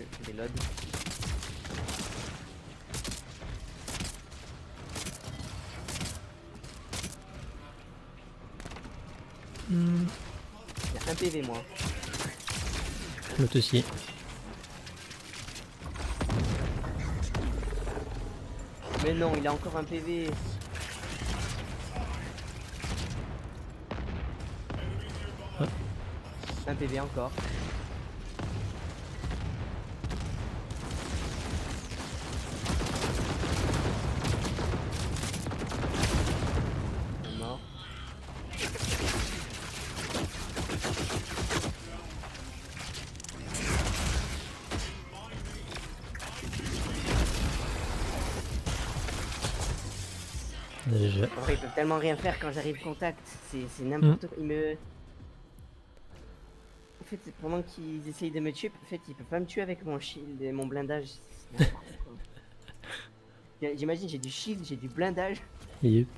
Je reload. Hmm. Il y a un PV moi. L'autre aussi. Mais non, il a encore un PV. Ah. Un PV encore. Il est mort. Déjà. En vrai, ils peuvent tellement rien faire quand j'arrive contact. C'est n'importe quoi. Ils me. En fait, pendant qu'ils essayent de me tuer, en fait, ils peuvent pas me tuer avec mon shield et mon blindage. C'est n'importe quoi. J'imagine, j'ai du shield, j'ai du blindage. Yep.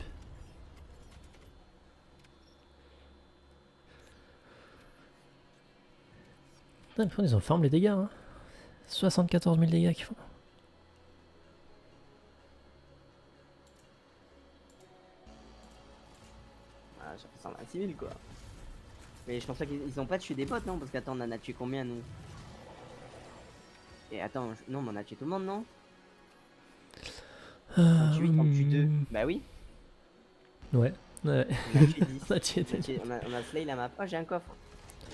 Putain, ils ont farm les dégâts. Hein. 74 000 dégâts qu'ils font. Ah, ça fait 126 000 quoi. Mais je pense pas qu'ils ont pas tué des bots, non? Parce qu'attends, on en a tué combien nous? Et attends, non, mais on a tué tout le monde, non? On tue 2. Bah oui, Ouais. Ouais. on a tué 10. On a tué On a slay la map. Oh, j'ai un coffre.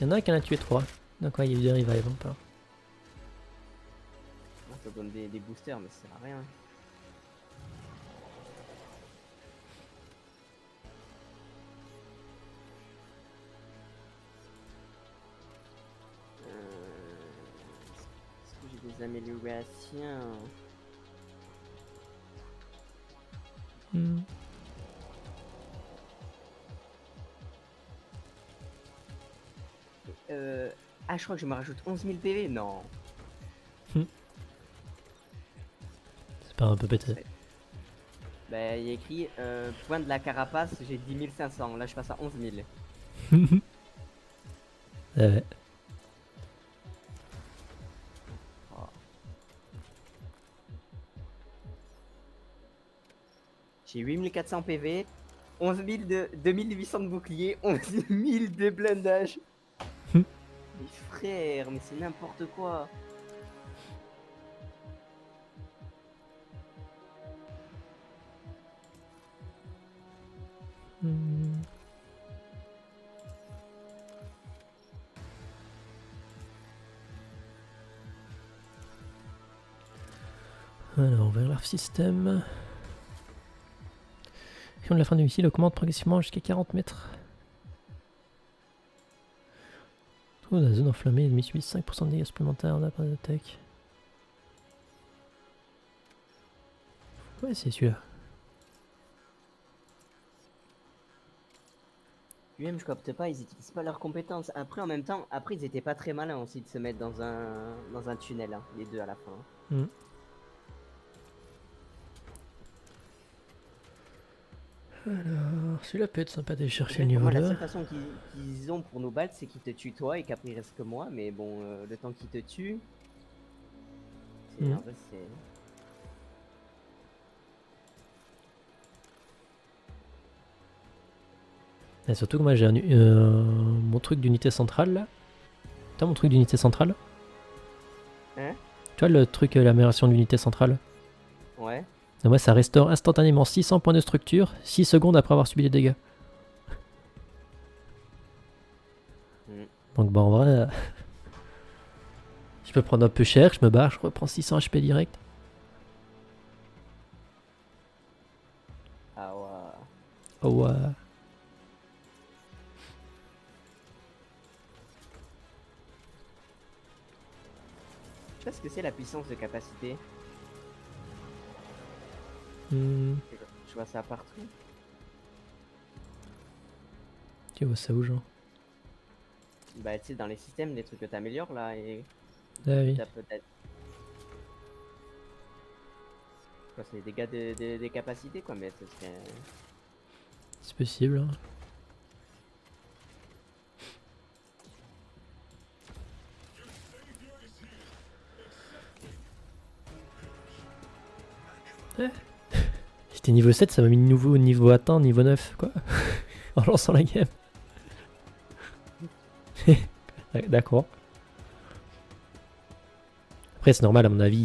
Il y en a un qui en a tué 3. Donc ouais, il y a eu des revives encore. Ça donne des boosters, mais ça sert à rien. Est-ce que j'ai des améliorations? Hmm. Ah, je crois que je me rajoute 11 000 PV. Non. C'est pas un peu pété. Bah, il y a écrit point de la carapace, j'ai 10 500. Là, je passe à 11 000. Ouais. Oh. J'ai 8400 PV, 11 000 de 2800 de bouclier, 11 000 de blindage. Mais frère, mais c'est n'importe quoi. Hmm. Alors, vers leur système. Pion de la fin du missile augmente progressivement jusqu'à 40 mètres. Trouve la zone enflammée, ennemi subit 5% de dégâts supplémentaires d'après l'attaque. Ouais, c'est celui-là. Puis même, je capte pas, ils utilisent pas leurs compétences. Après, en même temps, après, ils étaient pas très malins aussi de se mettre dans un tunnel, hein, les deux à la fin. Hmm. Alors, celui-là peut être sympa d'aller chercher le Pour niveau moi, la 2. seule façon qu'ils ont pour nous battre, c'est qu'ils te tuent toi et qu'après il reste que moi. Mais bon, le temps qu'ils te tuent, Hmm. en vrai, c'est. Et surtout que moi j'ai mon truc d'unité centrale là. T'as mon truc d'unité centrale? Hein? Tu vois le truc, l'amélioration d'unité centrale? Ouais. Et moi ça restaure instantanément 600 points de structure 6 secondes après avoir subi les dégâts. Hmm. Donc bah en vrai, je peux prendre un peu cher, je me barre, je reprends 600 HP direct. Ah ouais. Oh ouais. Je sais pas ce que c'est la puissance de capacité. Hmm. Je vois ça partout. Tu vois ça où genre? Bah, tu sais, dans les systèmes, des trucs que t'améliores là et Ah oui, t'as peut-être. Quoi, c'est des dégâts des capacités quoi, mais c'est. c'est possible. Hein. J'étais niveau 7, ça m'a mis de nouveau niveau atteint, niveau 9 quoi. En lançant la game. D'accord. Après c'est normal à mon avis,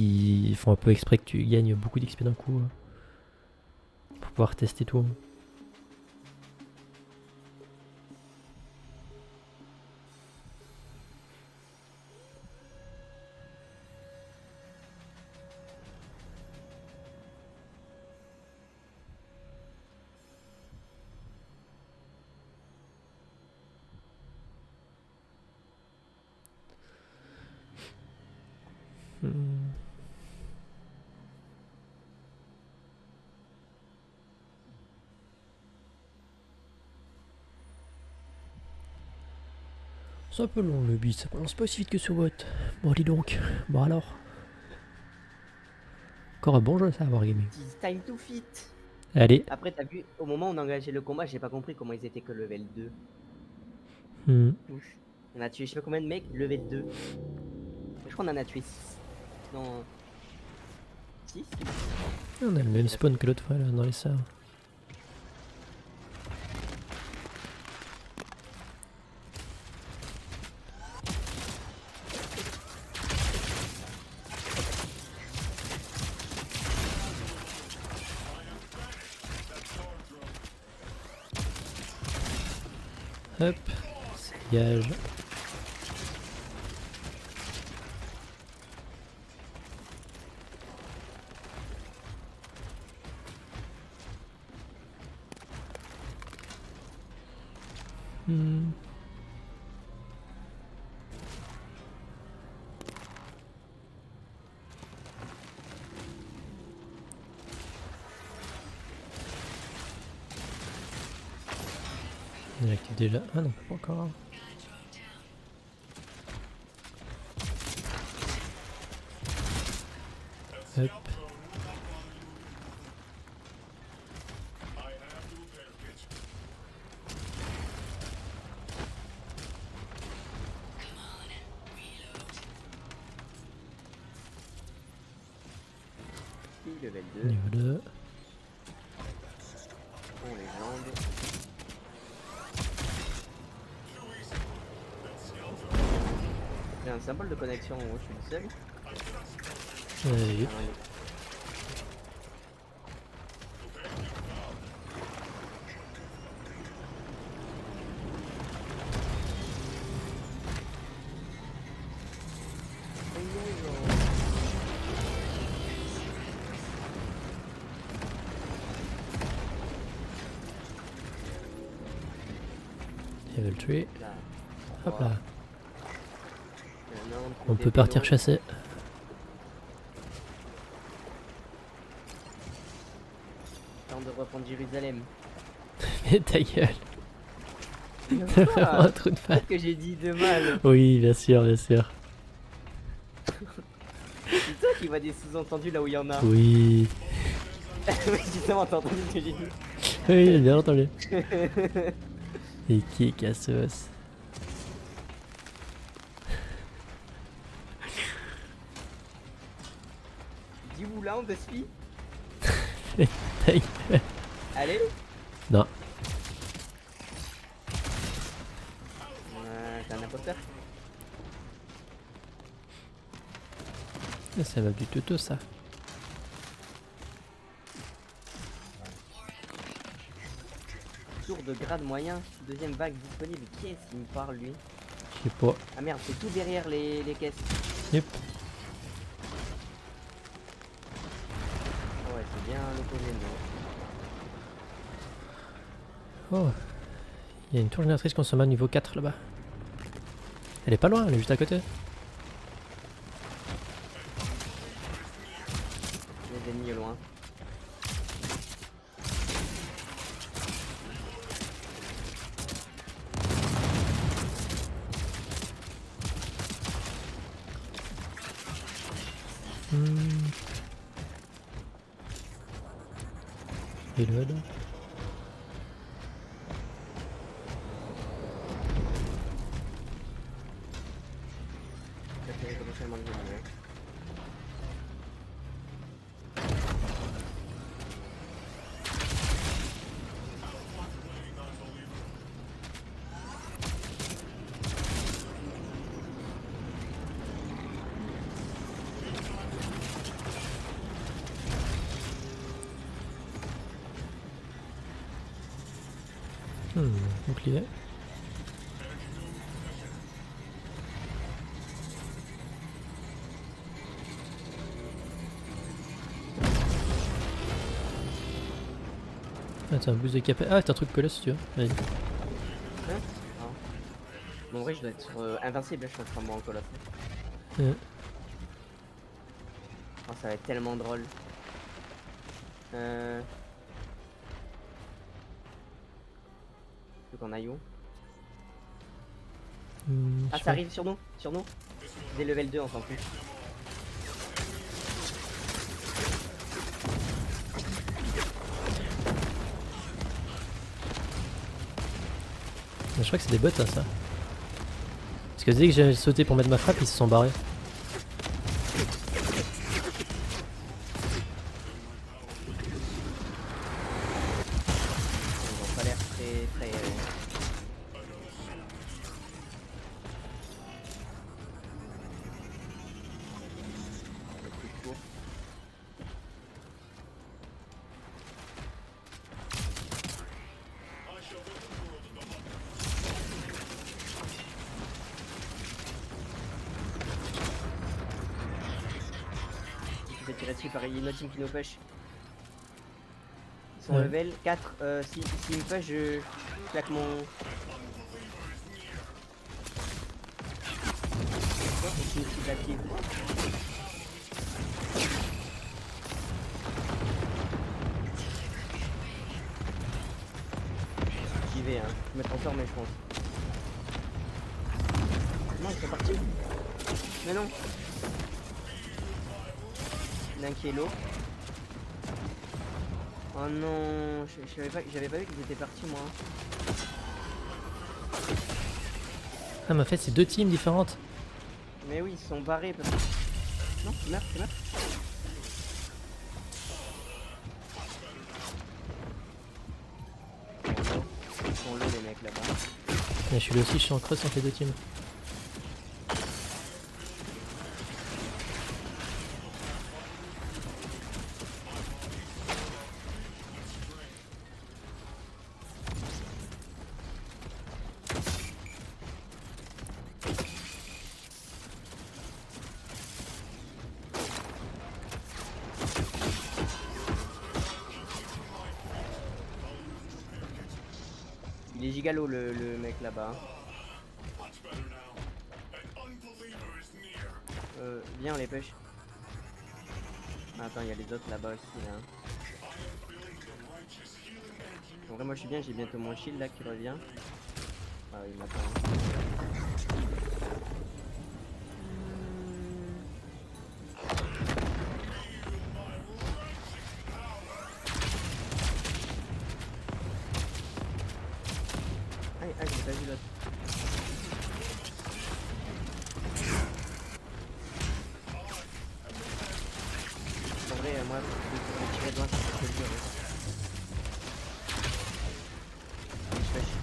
ils font un peu exprès que tu gagnes beaucoup d'XP d'un coup. Pour pouvoir tester tout. Hmm. C'est un peu long le bus, ça balance pas aussi vite que sur Watt. Bon dis donc, bon alors. Encore un bon jeu ça, Wargaming. It's time to fit. Allez. Après, t'as vu, au moment où on a engagé le combat, j'ai pas compris comment ils étaient que level 2. Hmm. Touche. On a tué je sais pas combien de mecs, level 2. Je crois qu'on en a tué 6. Non. 6. On a le même spawn que l'autre fois là, dans les serres. Hop, ça dégage. Hmm. Il active déjà. Ah non, pas encore. Hop. Level 2. Niveau 2. Bon, les jambes. J'ai un symbole de connexion en haut, je suis le seul. Oui. Ah, ouais. Level 3. Là. Hop là. Maintenant, On peut partir chasser. temps de reprendre Jérusalem. Mais ta gueule. Quoi Vraiment un trou de balle. Qu'est-ce que j'ai dit de mal? Oui, bien sûr, bien sûr. C'est toi qui vois des sous-entendus là où il y en a. Oui. Mais justement, t'as entendu ce que j'ai dit. Oui, j'ai bien entendu. Et qui est cassos? Dis où là, on te suit? Ta gueule. Allez. Non. T'es un imposteur? Ça va du toto ça. Tour de grade moyen, deuxième vague disponible. Qui est-ce qui me parle lui? Je sais pas. Ah merde, c'est tout derrière les caisses. Yep. Ouais, c'est bien l'opposé de nous. Oh. Il y a une tour génératrice consommable niveau 4 là-bas. Elle est pas loin, elle est juste à côté. Les ennemis au loin. Reload. Ça fait potentiellement des ennemis, ouais. Bouclier. Ah, t'as un boost de capacité. Ah, t'as un truc collé si tu veux. Vas-y. Hein? Ah. Bon, en vrai, je dois être invincible, là, je suis en train de me recolasser. Oh, ça va être tellement drôle. Faut qu'on aille où? Ah, ça arrive sur nous, sur nous. Dès level 2, on s'en fout. Je crois que c'est des bots hein, ça. Parce que dès que j'ai sauté pour mettre ma frappe, ils se sont barrés. Ils ont pas l'air très. Plus court. Je vais tirer dessus par une autre team qui nous push. Ils sont Ouais. level 4. Si me push, je claque mon. Quoi? C'est une cible active. J'y vais, hein. Je me transforme, mais je pense. Non, ils sont partis. Mais non. D'un qui est low. Oh non, j'avais pas vu qu'ils étaient partis moi. Ah, mais en fait, c'est deux teams différentes. Mais oui, ils sont barrés parce que. Non, c'est meurt, c'est meurt. Ils sont low les mecs là-bas. Mais je suis là aussi, je suis en cross entre les deux teams. Il est gigalo le mec là-bas. Viens on les pêche. Attends, il y a les autres là-bas aussi là. En vrai, moi je suis bien, j'ai bientôt mon shield là qui revient. Ah, il m'attend. Ah, j'ai pas vu l'autre. En vrai, moi, je vais tirer de loin, c'est très dur. Je fâche.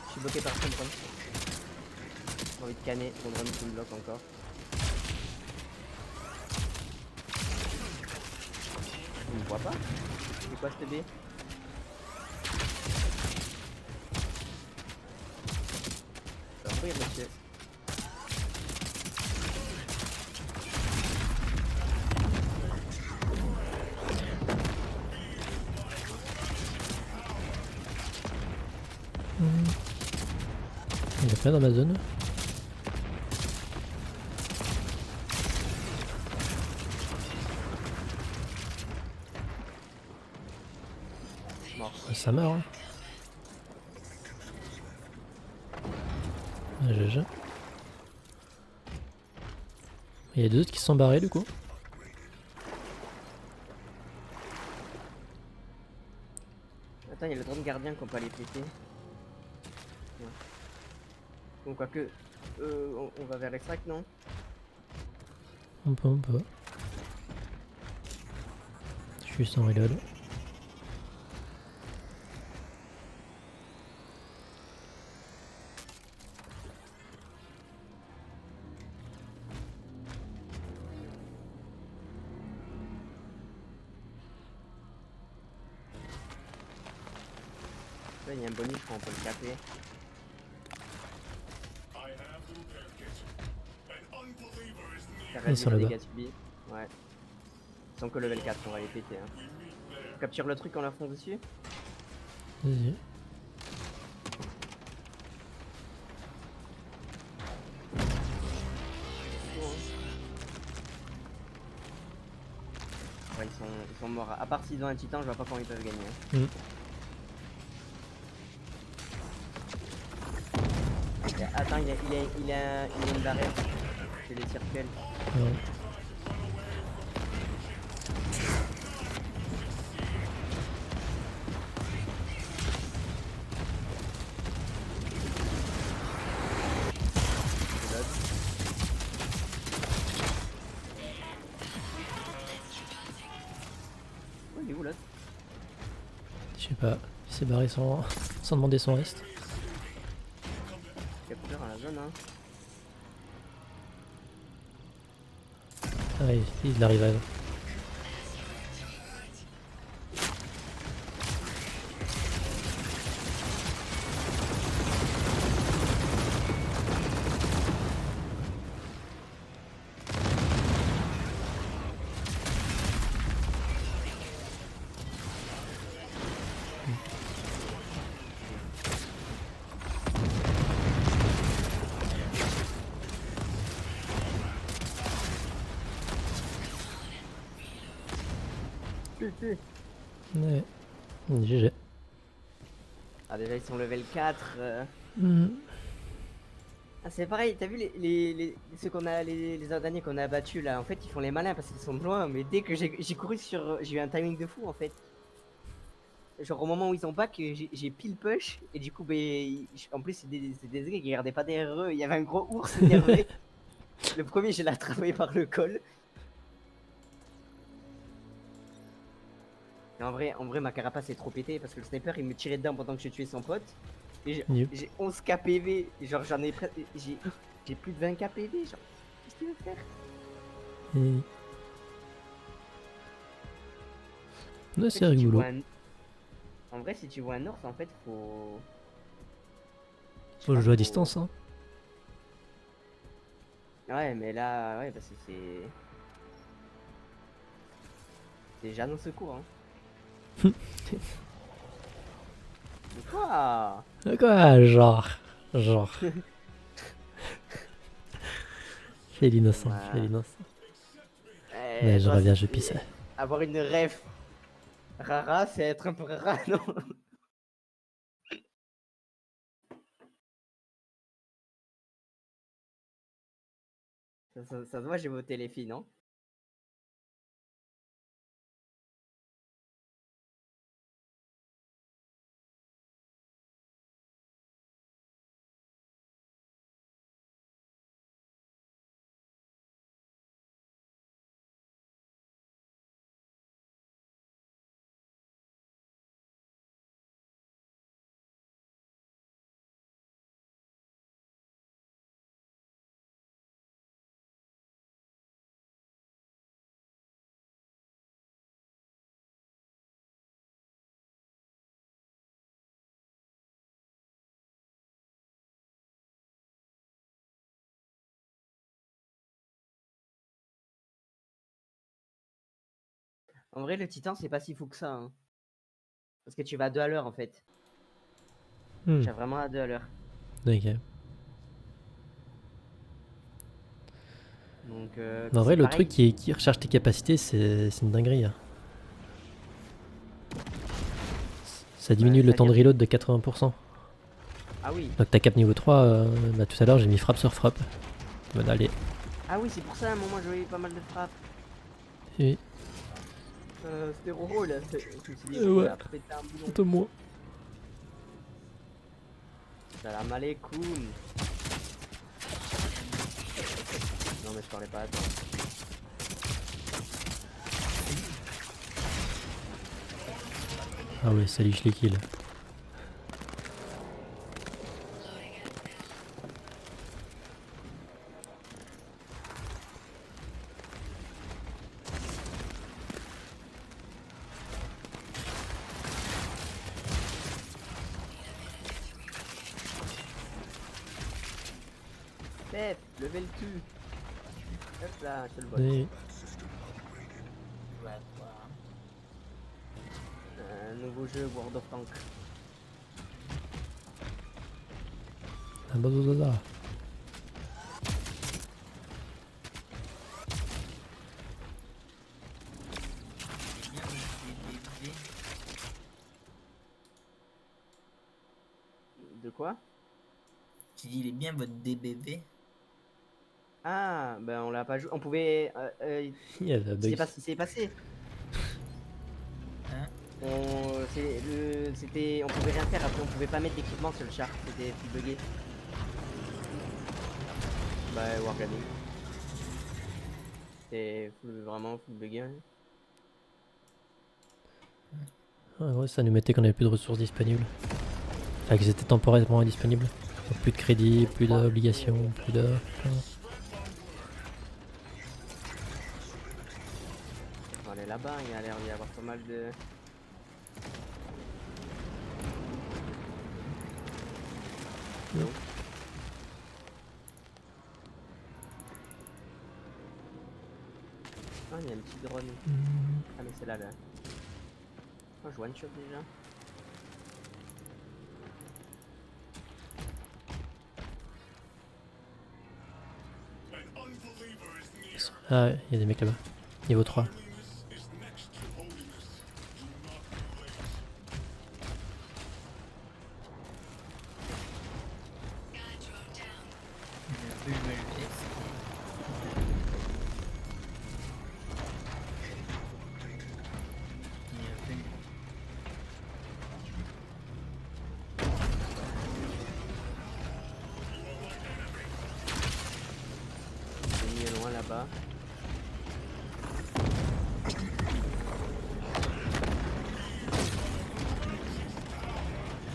Je suis bloqué par son point. J'ai envie de canner, son drone qui me bloque encore. Il me voit pas? C'est quoi cette B? Ça va mourir, monsieur. Il y a plein dans ma zone. Mort. Ça meurt. Hein. Ah, GG. Il y a deux autres qui se sont barrés du coup. Attends, il y a le drone gardien qu'on peut aller péter. Ouais. Bon, quoique, on va vers l'extract, non? On peut. Je suis sans reload. Là, il y a un bonus, je crois, on peut le caper. Ça réduit sont les là-bas. dégâts subis. Ouais. Ils sont que level 4, on va les péter. Hein. On capture le truc, on leur fonce dessus. Vas-y. Ouais, ils sont morts. À part s'ils ont un titan, je vois pas comment ils peuvent gagner. Hein. Attends, il a une barrière. C'est les circles. Ouais. Oh, il est où l'autre? Je sais pas. Il s'est barré sans demander son reste. Il y a plusieurs dans la zone. Hein. Ah, il arrive à... Ouais. GG. Ah, déjà, ils sont level 4. Ah, c'est pareil, t'as vu ceux qu'on a, les derniers qu'on a battus là, en fait ils font les malins parce qu'ils sont de loin, mais dès que j'ai couru sur. J'ai eu un timing de fou en fait. Genre au moment où ils ont back, j'ai pile push, et du coup, en plus c'est des aigles qui gardaient pas derrière eux, il y avait un gros ours énervé. Le premier, j'ai l'attrapé par le col. Et en vrai, ma carapace est trop pétée parce que le sniper il me tirait dedans pendant que je tuais son pote. Et Yep. j'ai 11 kPV, genre j'en ai presque. J'ai plus de 20 kPV, genre. Qu'est-ce qu'il veut faire? Ouais, En fait, c'est si tu rigolo. vois en vrai, si tu vois un ours, en fait, faut. Je sais Faut pas, jouer à distance, hein. Ouais, mais là, ouais, parce que c'est. C'est Jeanne au secours, hein. Mais quoi? Quoi, genre. Fais l'innocent, Bah, fais l'innocent. Mais je toi, reviens, je pisse. avoir une ref rara, c'est être un peu rara, non? Ça se voit, j'ai voté les filles, non? En vrai, le titan, c'est pas si fou que ça, hein. Parce que tu vas à 2 à l'heure, en fait. Hmm, Tu vas vraiment à 2 à l'heure. ok. Donc, Mais en puis vrai, c'est le truc pareil. qui recharge tes capacités, c'est une dinguerie. Hein. Ça diminue le temps de C'est-à-dire... reload de 80%. Ah oui. Donc ta cap niveau 3, bah, tout à l'heure j'ai mis frappe sur frappe. Bon, allez. Ah oui, c'est pour ça, à un moment, j'avais pas mal de frappes. Et, C'était Roro, là. Je me suis dit, Roro, il ouais, a pété un boulon. de moi. Salam alaikum. Non, mais je parlais pas à toi. Ah ouais, ça liche les kills. Pep, levez le cul. Hop là, je te le bot. Et, Un nouveau jeu World of Tanks. ah, bah, bah, bah, bah. De quoi? Tu dis, il est bien votre DBV. Ah, ben on l'a pas joué. On pouvait. Il y avait un Je bug. sais pas ce qui s'est passé. Hein? C'était, on pouvait rien faire. Après, on pouvait pas mettre d'équipement sur le char. C'était tout bugué. Bah, Wargaming. C'était vraiment full bugué. Hein. Ah, ouais, ça nous mettait qu'on avait plus de ressources disponibles. Enfin, qu'ils étaient temporairement indisponibles. Donc plus de crédit, plus d'obligations, plus de. On va aller là-bas. Il y a l'air d'y avoir pas mal de. Non. Ah, il y a un petit drone. Ah, mais c'est là, là. Oh, je one-shot déjà. Ah ouais, il y a des mecs là-bas. Niveau 3. Je peux me le laisser. Il est un peu- J'ai mis loin là-bas.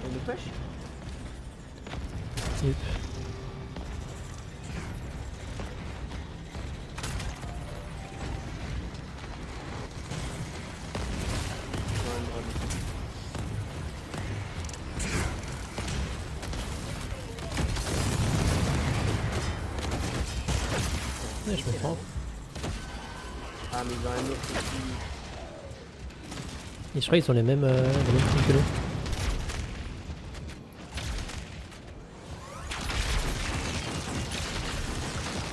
Il nous push? Yep. Non, un drone. Ouais, je me prends. Ah, mais ils ont un autre petit. Et je crois qu'ils sont les mêmes kills que nous.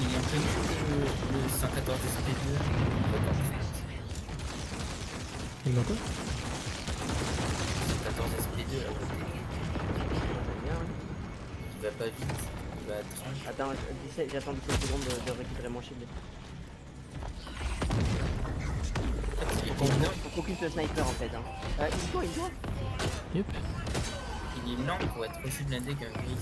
Il est Le 114 SP2. Il manque quoi? 114 SP2 là, J'aime bien, hein. il va pas vite, il va à 30. Attends, j'attends 17 secondes de récupérer mon shield. Faut focus le sniper en fait. Hein. Il doit. Yup. Il est lent pour être aussi blindé qu'un gris.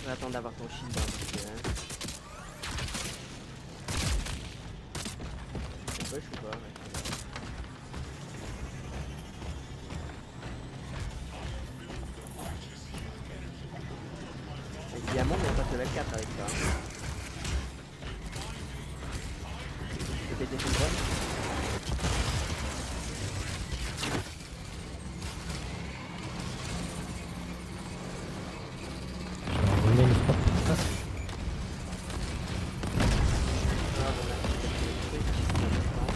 On va attendre d'avoir ton shield. Hein, parce que, hein. On push ou pas? Ouais. Avec diamant, mais on passe level 4 avec ça. Hein. Je peux péter une drone. J'en remets une frappe. Ah, Ah, bon, là, j'ai pété le truc, c'est important.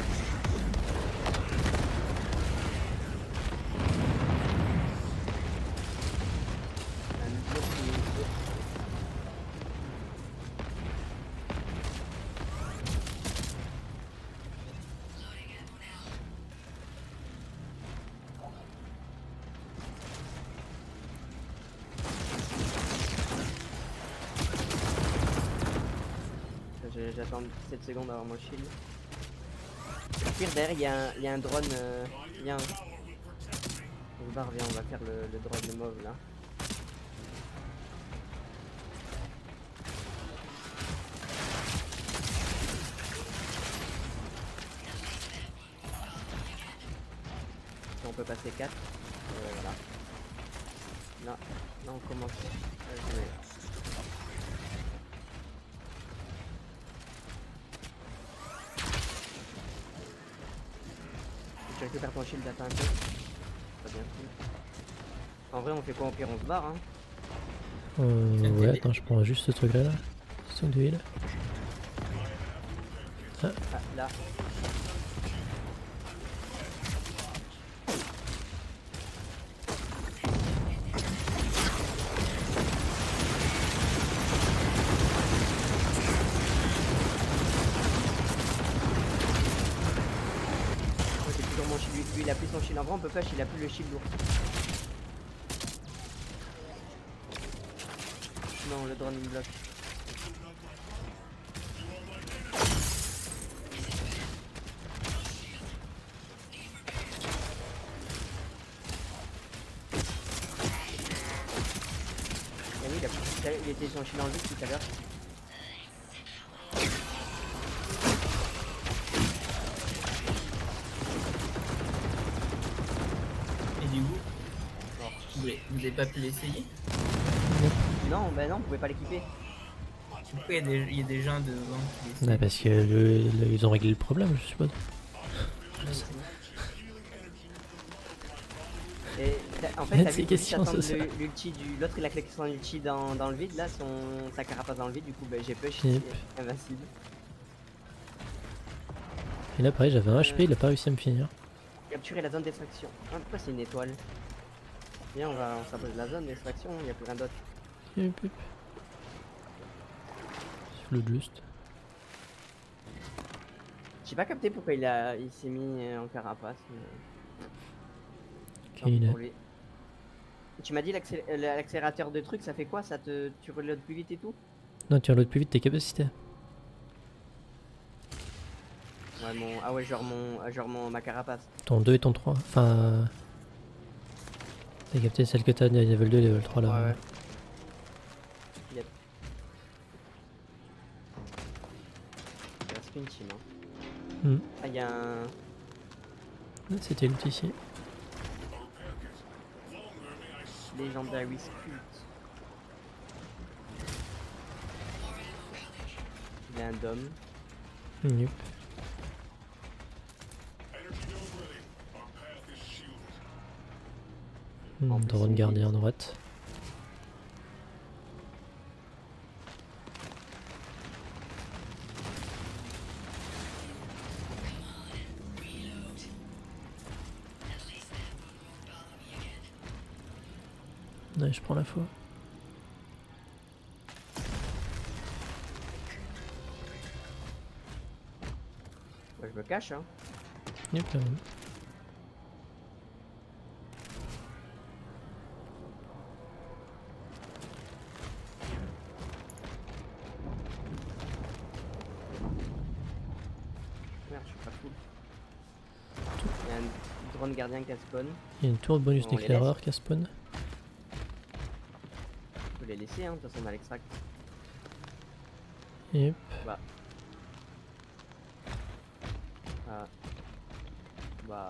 Un bloc qui est- J'attends 7 secondes d'avoir mon shield. Au pire, derrière, il y a un drone. Viens. Viens, on va faire le drone mauve là. On peut passer 4. Voilà. Là, on commence. Tu récupères ton shield, attends un peu. Pas bien cool. En vrai, on fait quoi au pire? On se barre, hein. ouais, attends, je prends juste ce truc là. Ce truc de heal. Ah, là. Oh, c'est toujours mon shield. Lui, il a plus son shield. En vrai, on peut push, il a plus le shield lourd. Non, le drone il me bloque. Ah oui, il était son shield en vide tout à l'heure. Et du coup, vous avez pas pu l'essayer? Non, bah non, on pouvait pas l'équiper. Pourquoi il y a des gens devant qui l'essayent? Ouais, parce que ils ont réglé le problème, je suppose. Et en fait, t'as Ces vu questions, c'est ça. l'ulti du. L'autre il a claqué son ulti dans le vide là, sa carapace dans le vide, du coup bah, j'ai push, Yep. c'est invincible. Et là, pareil, j'avais un HP, il a pas réussi à me finir. Capturer la zone d'extraction. Ah, pourquoi c'est une étoile? Viens, on s'approche de la zone d'extraction, il n'y a plus rien d'autre. Yup, yup. Flotte juste. J'ai pas capté pourquoi il s'est mis en carapace. Mais... Ok, tant pis il pour a... lui. Tu m'as dit l'accélérateur de truc, ça fait quoi? Tu reloads plus vite et tout? Non, tu reloads plus vite tes capacités. Ouais, ah ouais, genre ma carapace. Ton 2 et ton 3. Enfin... T'as capté celle que t'as level 2 et level 3 là. Ouais, ouais. Yep. Il reste qu'une team, hein. Hmm. Ah, il y a un... Ah, c'était l'autre ici. Legendary Sculpt. Il y a un dôme. Yup. En plus, Drone il gardien à vise. droite. Ouais, je prends la foi. Moi je me cache hein. Yep, là, ouais. Merde, je suis pas cool. Il y a un drone gardien qui a spawn. Il y a une tour de bonus On les d'éclaireur qui a spawn. On peut les laisser hein, de toute façon on a l'extract. Yep. Bah. Ah. Bah.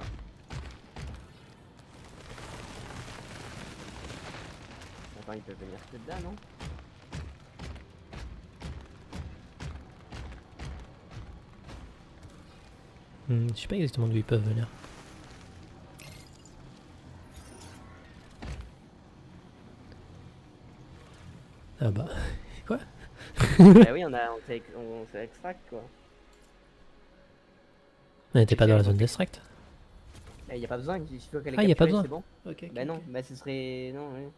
Attends, ils peuvent venir que dedans, non? Je sais pas exactement d'où ils peuvent venir. Ah bah, quoi? Bah oui, on s'est extract quoi. On était pas dans la zone d'extract. Il y a pas besoin, il suffit qu'elle est Ah, y a pas capturée, besoin. c'est bon. Ok. Bah non, bah ce serait. Non, ouais.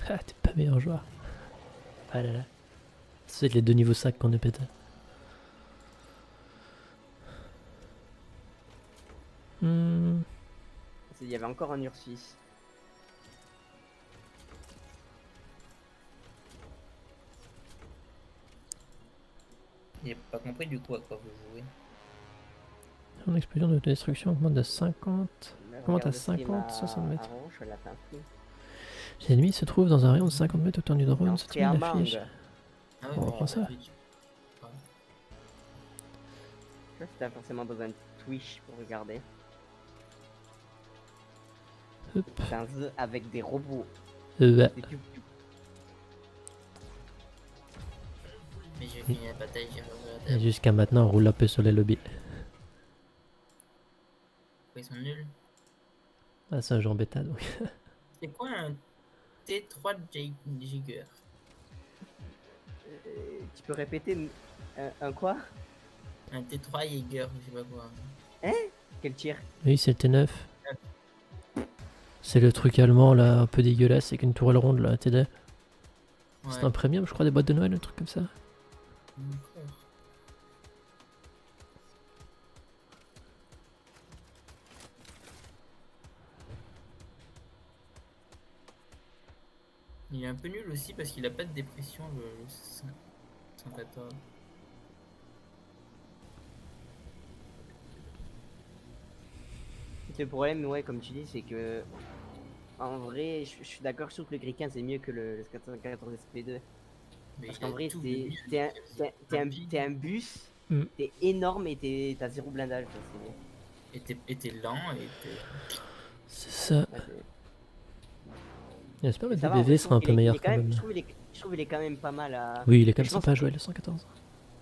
Ah, t'es pas meilleur joueur. Ah là là. C'est les deux niveaux 5 qu'on a pété. Il y avait encore un Ursus. J'ai pas compris du coup à quoi vous jouez. Une explosion de destruction augmente de 50. Augmente à Regarde le stream 50, 60 mètres. à Ronche, elle a fait un stream. Les ennemis se trouvent dans un rayon de 50 mètres autour du drone. Non, Cette c'est à ligne affiche. Mang. Ah ouais, On reprend ça. Twitch. Ouais. Je sais pas si t'as forcément dans un Twitch pour regarder. Hop. C'est un jeu avec des robots. Ouais. Des tubes. Mais j'ai fini la bataille, j'ai revu la Et table. jusqu'à maintenant, on roule un peu sur les lobbies. Ils sont nuls. Ah, c'est un jeu en bêta donc. C'est quoi un T3 Jigger? Tu peux répéter un quoi? Un T3 Jaeger, je sais pas quoi. Quel tir? Oui, c'est le T9. C'est le truc allemand là, un peu dégueulasse, avec une tourelle ronde là, TD. C'est Ouais. un premium, je crois, des boîtes de Noël, un truc comme ça. D'accord. Il est un peu nul aussi parce qu'il a pas de dépression le 114. Le problème, ouais, comme tu dis, c'est que. En vrai, je suis d'accord, je trouve que le Gris 15 est mieux que le 414 SP2. Mais Parce il a qu'en vrai, tout, t'es lui, t'es un, c'est t'es un bus, Mm. t'es énorme et t'as zéro blindage. Quoi, et t'es lent et t'es... C'est ça. ouais, J'espère que le ça va, en vrai, DBV je sera trouve un qu'il peu est- il meilleur est quand même. je trouve il est quand même pas mal à. Oui, il est quand même Je pense sympa à que- jouer le 114.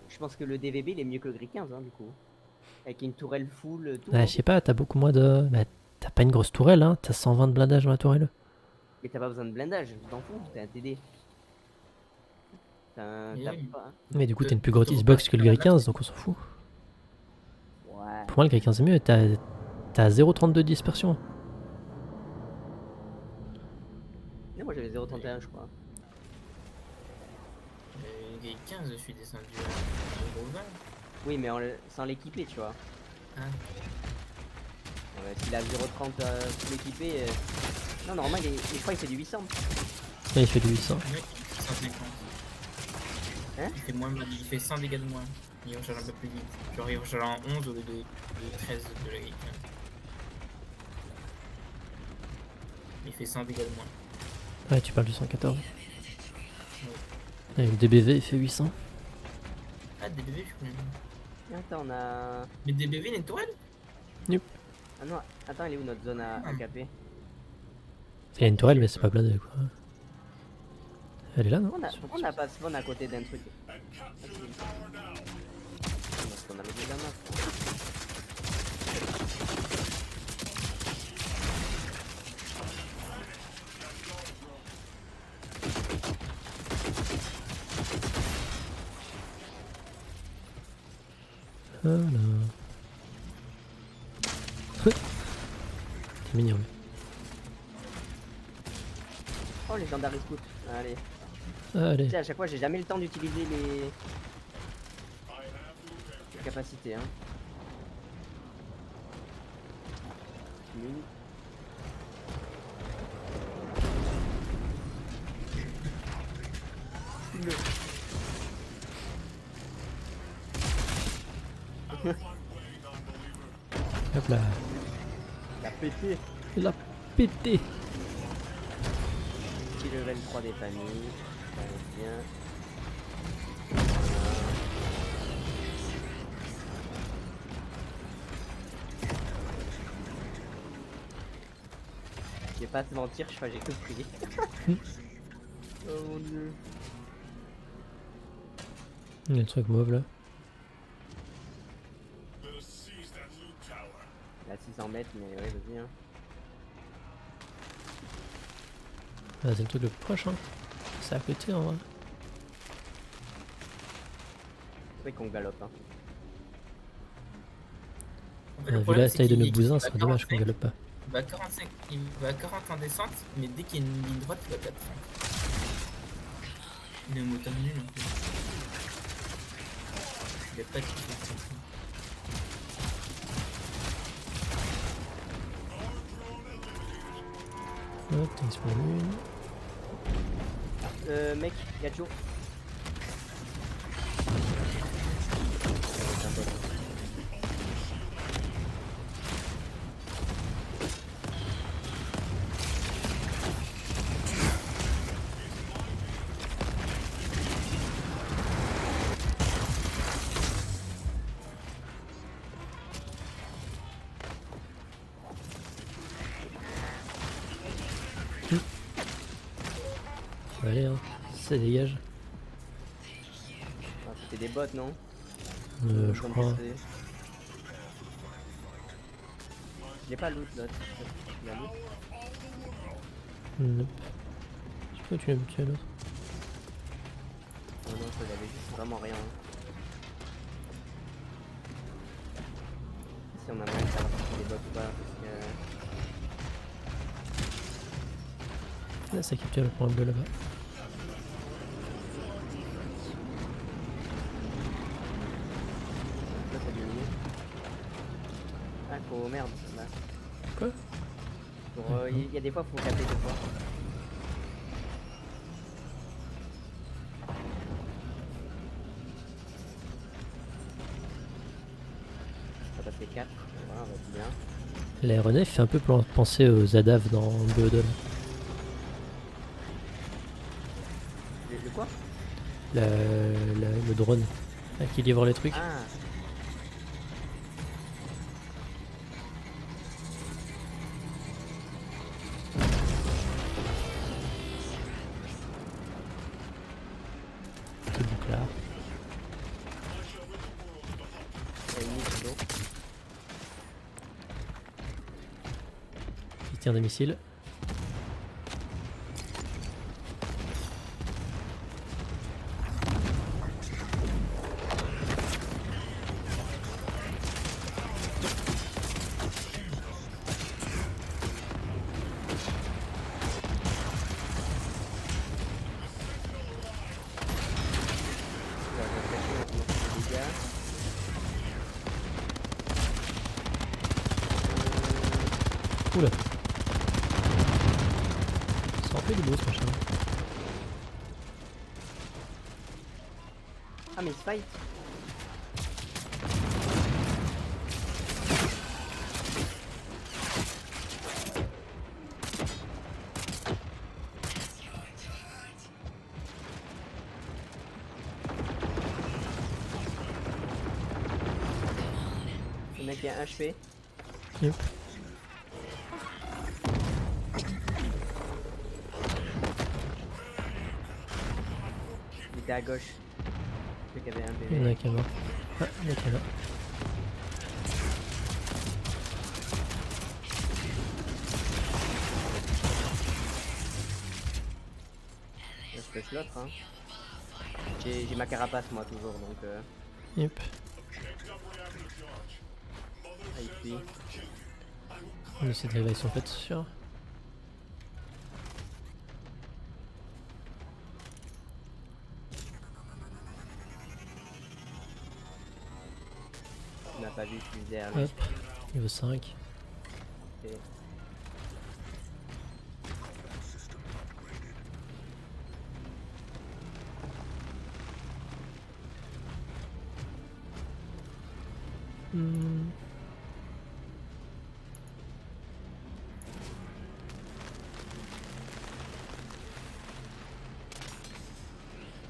Je pense que le DVB il est mieux que le Gris 15 hein, du coup. Avec une tourelle full, tout. Bah, hein. je sais pas, t'as beaucoup moins de. Bah, t'as pas une grosse tourelle, hein, t'as 120 de blindage dans la tourelle. Mais t'as pas besoin de blindage, tu t'en fous, t'es un TD. T'as Oui. pas. Mais du coup, t'as une plus Te- grosse te hitbox que le Gris repasse 15, donc on s'en fout. Ouais. Pour moi, le Gris 15 est mieux, t'as 0,32 de dispersion. Non, moi j'avais 0,31 je crois. Les 15, je suis descendu à 0,20. Oui, mais sans l'équiper, tu vois. Ah. Ouais, s'il a 0,30 sous l'équipé. Non, normal, je crois qu'il fait du 800. Là, il fait du 800. Le mec, il fait 150. Hein? Il fait moins, il fait 100 dégâts de moins. Il recharge un peu plus vite. Genre il recharge en 11 au lieu de 13 de la game. Il fait 100 dégâts de moins. Ouais, tu parles du 114. Et le DBV, il fait 800. Ah, DBV, je connais. Attends, on a. Mais DBV, il a une tourelle? Ah non, attends, elle est où notre zone à caper? Il y a une tourelle, mais c'est pas blindé quoi. Elle est là, non? On a pas spawn à côté d'un truc. Ah, si. Parce qu'on a le deux damas. Voilà. C'est mignon. Lui. Oh, légendary scout. Allez. Allez. Tu sais, à chaque fois, j'ai jamais le temps d'utiliser les capacités. Hein. Mini. Le. Hop là. La pété. Il a pété. Petit level 3 des familles. Ça va être bien. Je vais pas te mentir, je crois que j'ai tout pris. Oh mon dieu. Il y a le truc mauve là. Il a 600 mètres, mais ouais, vas-y. Hein. Ah, c'est le truc le plus proche, hein. C'est à côté en vrai. C'est vrai qu'on galope. Hein. En fait, On le a vu problème, la c'est taille de qu'il- nos bousins, il ce va serait dommage qu'on 45, galope pas. Il va 45, il va à 40 en descente, mais dès qu'il y a une ligne droite, il va 4 Il est moteur nul en fait. Il a pas de chose. Hop, t'es sur la lune. Mec, y'a Joe. C'est un bot. Allez, hein. Ça dégage. Ah, c'était des bots, non? Je Comme crois. c'est- J'ai pas loot l'autre. Il y a loot. Nope. Je sais pas où tu l'as mis, tu as l'autre. Non, non, ça j'avais juste vraiment rien. Hein. Si on a moyen de savoir si c'est des bots ou pas, parce que... Là, ça capture le point bleu là-bas. Là, ça diminue. Ah, faut... Merde, là. Quoi? Il y a des fois, faut taper deux fois. Ça passe les 4. Voilà, on va être bien. L'aéronef fait un peu penser aux Zadav dans Beodol. Le quoi? Le drone qui livre les trucs. Ah, Petit bouclard. il y a une mise d'eau. Il tire des missiles. Là, je vais cacher, on commence les dégâts. Oula. Ça en fait du beau ce machin. Ah, mais il se fight. Le mec, il a 1 HP. Yep. Il était à gauche. Je sais qu'il y avait un Il y en a bébé. qu'un là. Ah, il y en a qu'un là. Là, je pêche l'autre. Hein. J'ai ma carapace, moi, toujours. Donc, Yep. ah, il fuit. On essaie de réveiller son fait, c'est sûr. On n'a pas vu plus derrière lui. Hop, niveau 5. Ok. Hmm.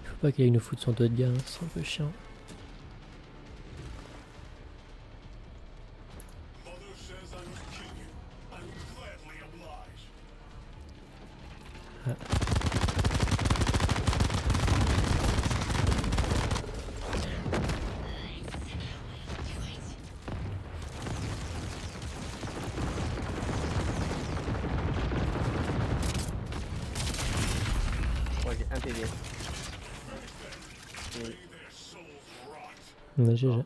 Faut pas qu'il nous foute son dos de gars, hein, c'est un peu chiant. Moi j'ai un PV. Oui. Ouais, GG.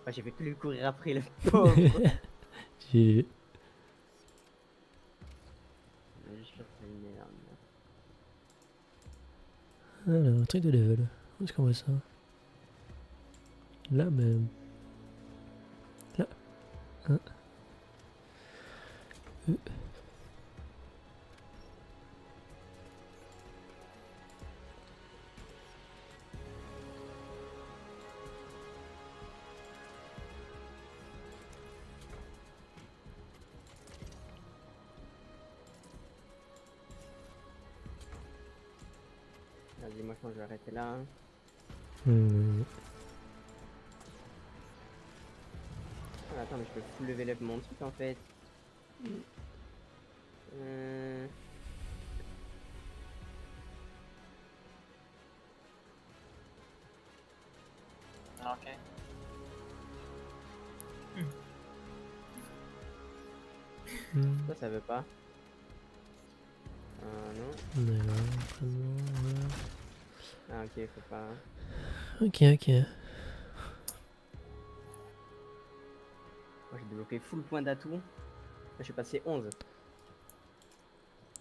Moi, j'ai fait que lui courir après le pauvre. GG. Mais je suis sûr que c'est une merde. Alors, un truc de level. Où est-ce qu'on voit ça? Là même. Là. Hein. Vas-y, moi je pense que je vais arrêter là. Hein. Hmm. Ah, attends, mais je peux full level up mon truc en fait. Euh... Ok. Hmm. Pourquoi ça veut pas? Non. D'accord, entraînement, Ah ok, faut pas. ouais. Ok, ok. Moi j'ai débloqué full point d'atout. Là je suis passé 11.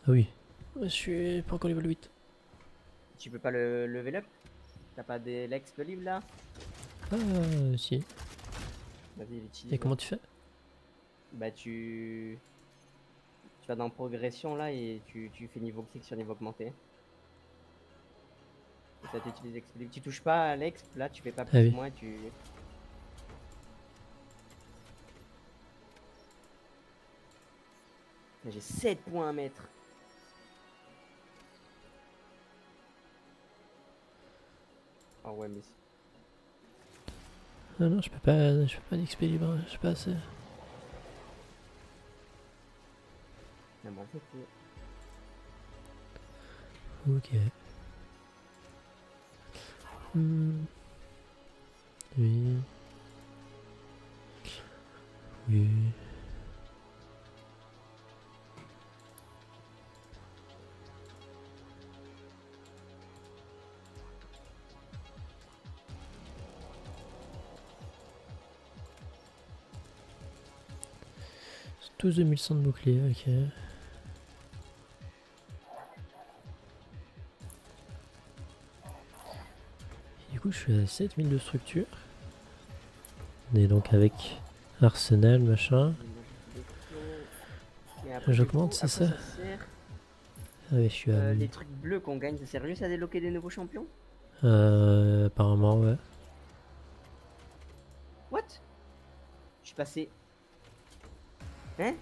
Ah oui. Ouais, je suis pas encore level 8. Tu peux pas le level up? T'as pas des l'exp libre là? Ah, si. Vas-y, Et utilise. comment tu fais? Bah tu vas dans progression là et tu fais niveau clic sur niveau augmenté. Et ça t'utilise l'exp libre. Tu touches pas à l'exp, là tu fais pas Ah plus oui. moins, tu. J'ai 7 points à mettre. Ah ouais mais Ah non, je peux pas d'XP libre, je sais pas assez. non, mais en fait, Ok. Hmm. Oui. Oui. C'est tous 2100 de bouclier, ok. Du coup, je suis à 7000 de structure. On est donc avec Arsenal, machin. mais après, du J'augmente, coup, c'est après ça? ça sert. Ah oui, je suis à Les trucs bleus qu'on gagne, ça sert juste à débloquer des nouveaux champions? apparemment, ouais. What? Je suis passé. Hein?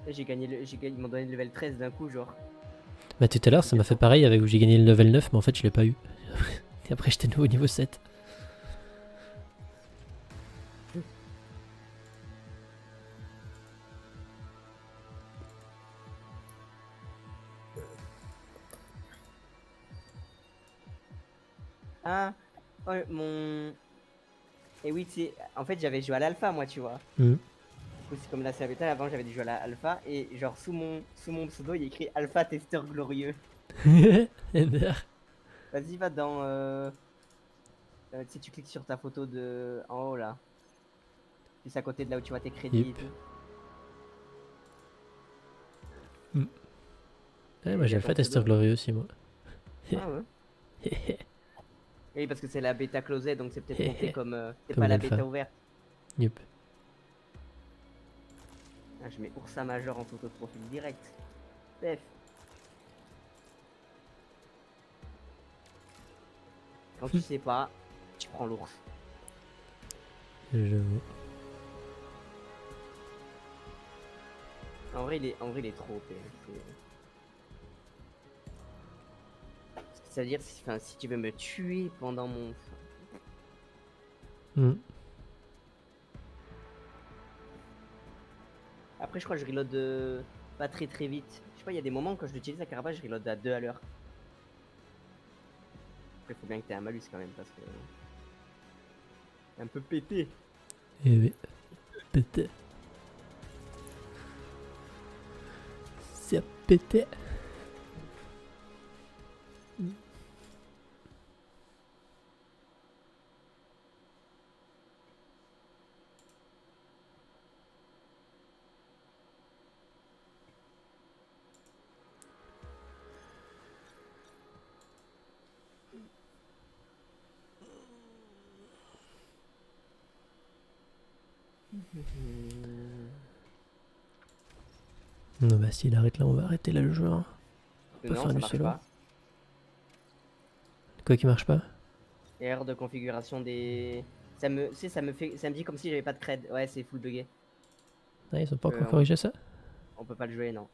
J'ai gagné ils m'ont donné le level 13 d'un coup, genre. Bah tout à l'heure, ça m'a fait pareil avec où j'ai gagné le level 9, mais en fait, je l'ai pas eu. Et après, j'étais nouveau au niveau 7. Ah, ouais, mon. Et oui, tu sais, en fait, j'avais joué à l'alpha, moi, tu vois. Hmm. coup, c'est comme là c'est la bêta, avant j'avais dû jouer à la alpha et genre sous mon pseudo il y a écrit alpha testeur glorieux. Ender. Vas-y va dans tu sais tu cliques sur ta photo de en haut là. Juste à côté de là où tu vois tes crédits et Yep. tout. Ouais, Et moi il y j'ai a le ton fait testeur pseudo. glorieux aussi, moi. Ah ouais. Oui parce que c'est la bêta closée donc c'est peut-être compté comme c'est Comme pas la l'alpha. bêta ouverte. Yup. Ah, je mets Oursa Major en photo de profil direct. Bref. Quand tu sais pas, tu prends l'ours. J'avoue. En vrai, il est trop OP. Ça veut dire enfin, si tu veux me tuer pendant mon. Hmm. Après, je crois que je reload pas très très vite. Je sais pas, il y a des moments quand je l'utilise à Carapace, je reload à 2 à l'heure. Après, faut bien que t'aies un malus quand même parce que. Un peu pété. Et oui. Pété. C'est pété. Non, bah s'il arrête là, on va arrêter là le jeu. Hein. On va pas Non, faire ça du marche solo. pas. Quoi qui marche pas? Erreur de configuration des. Ça me, tu sais, ça me dit comme si j'avais pas de cred. Ouais, c'est full buggé. Ah, ils ont pas encore On peut, corrigé ça? on peut pas le jouer, non.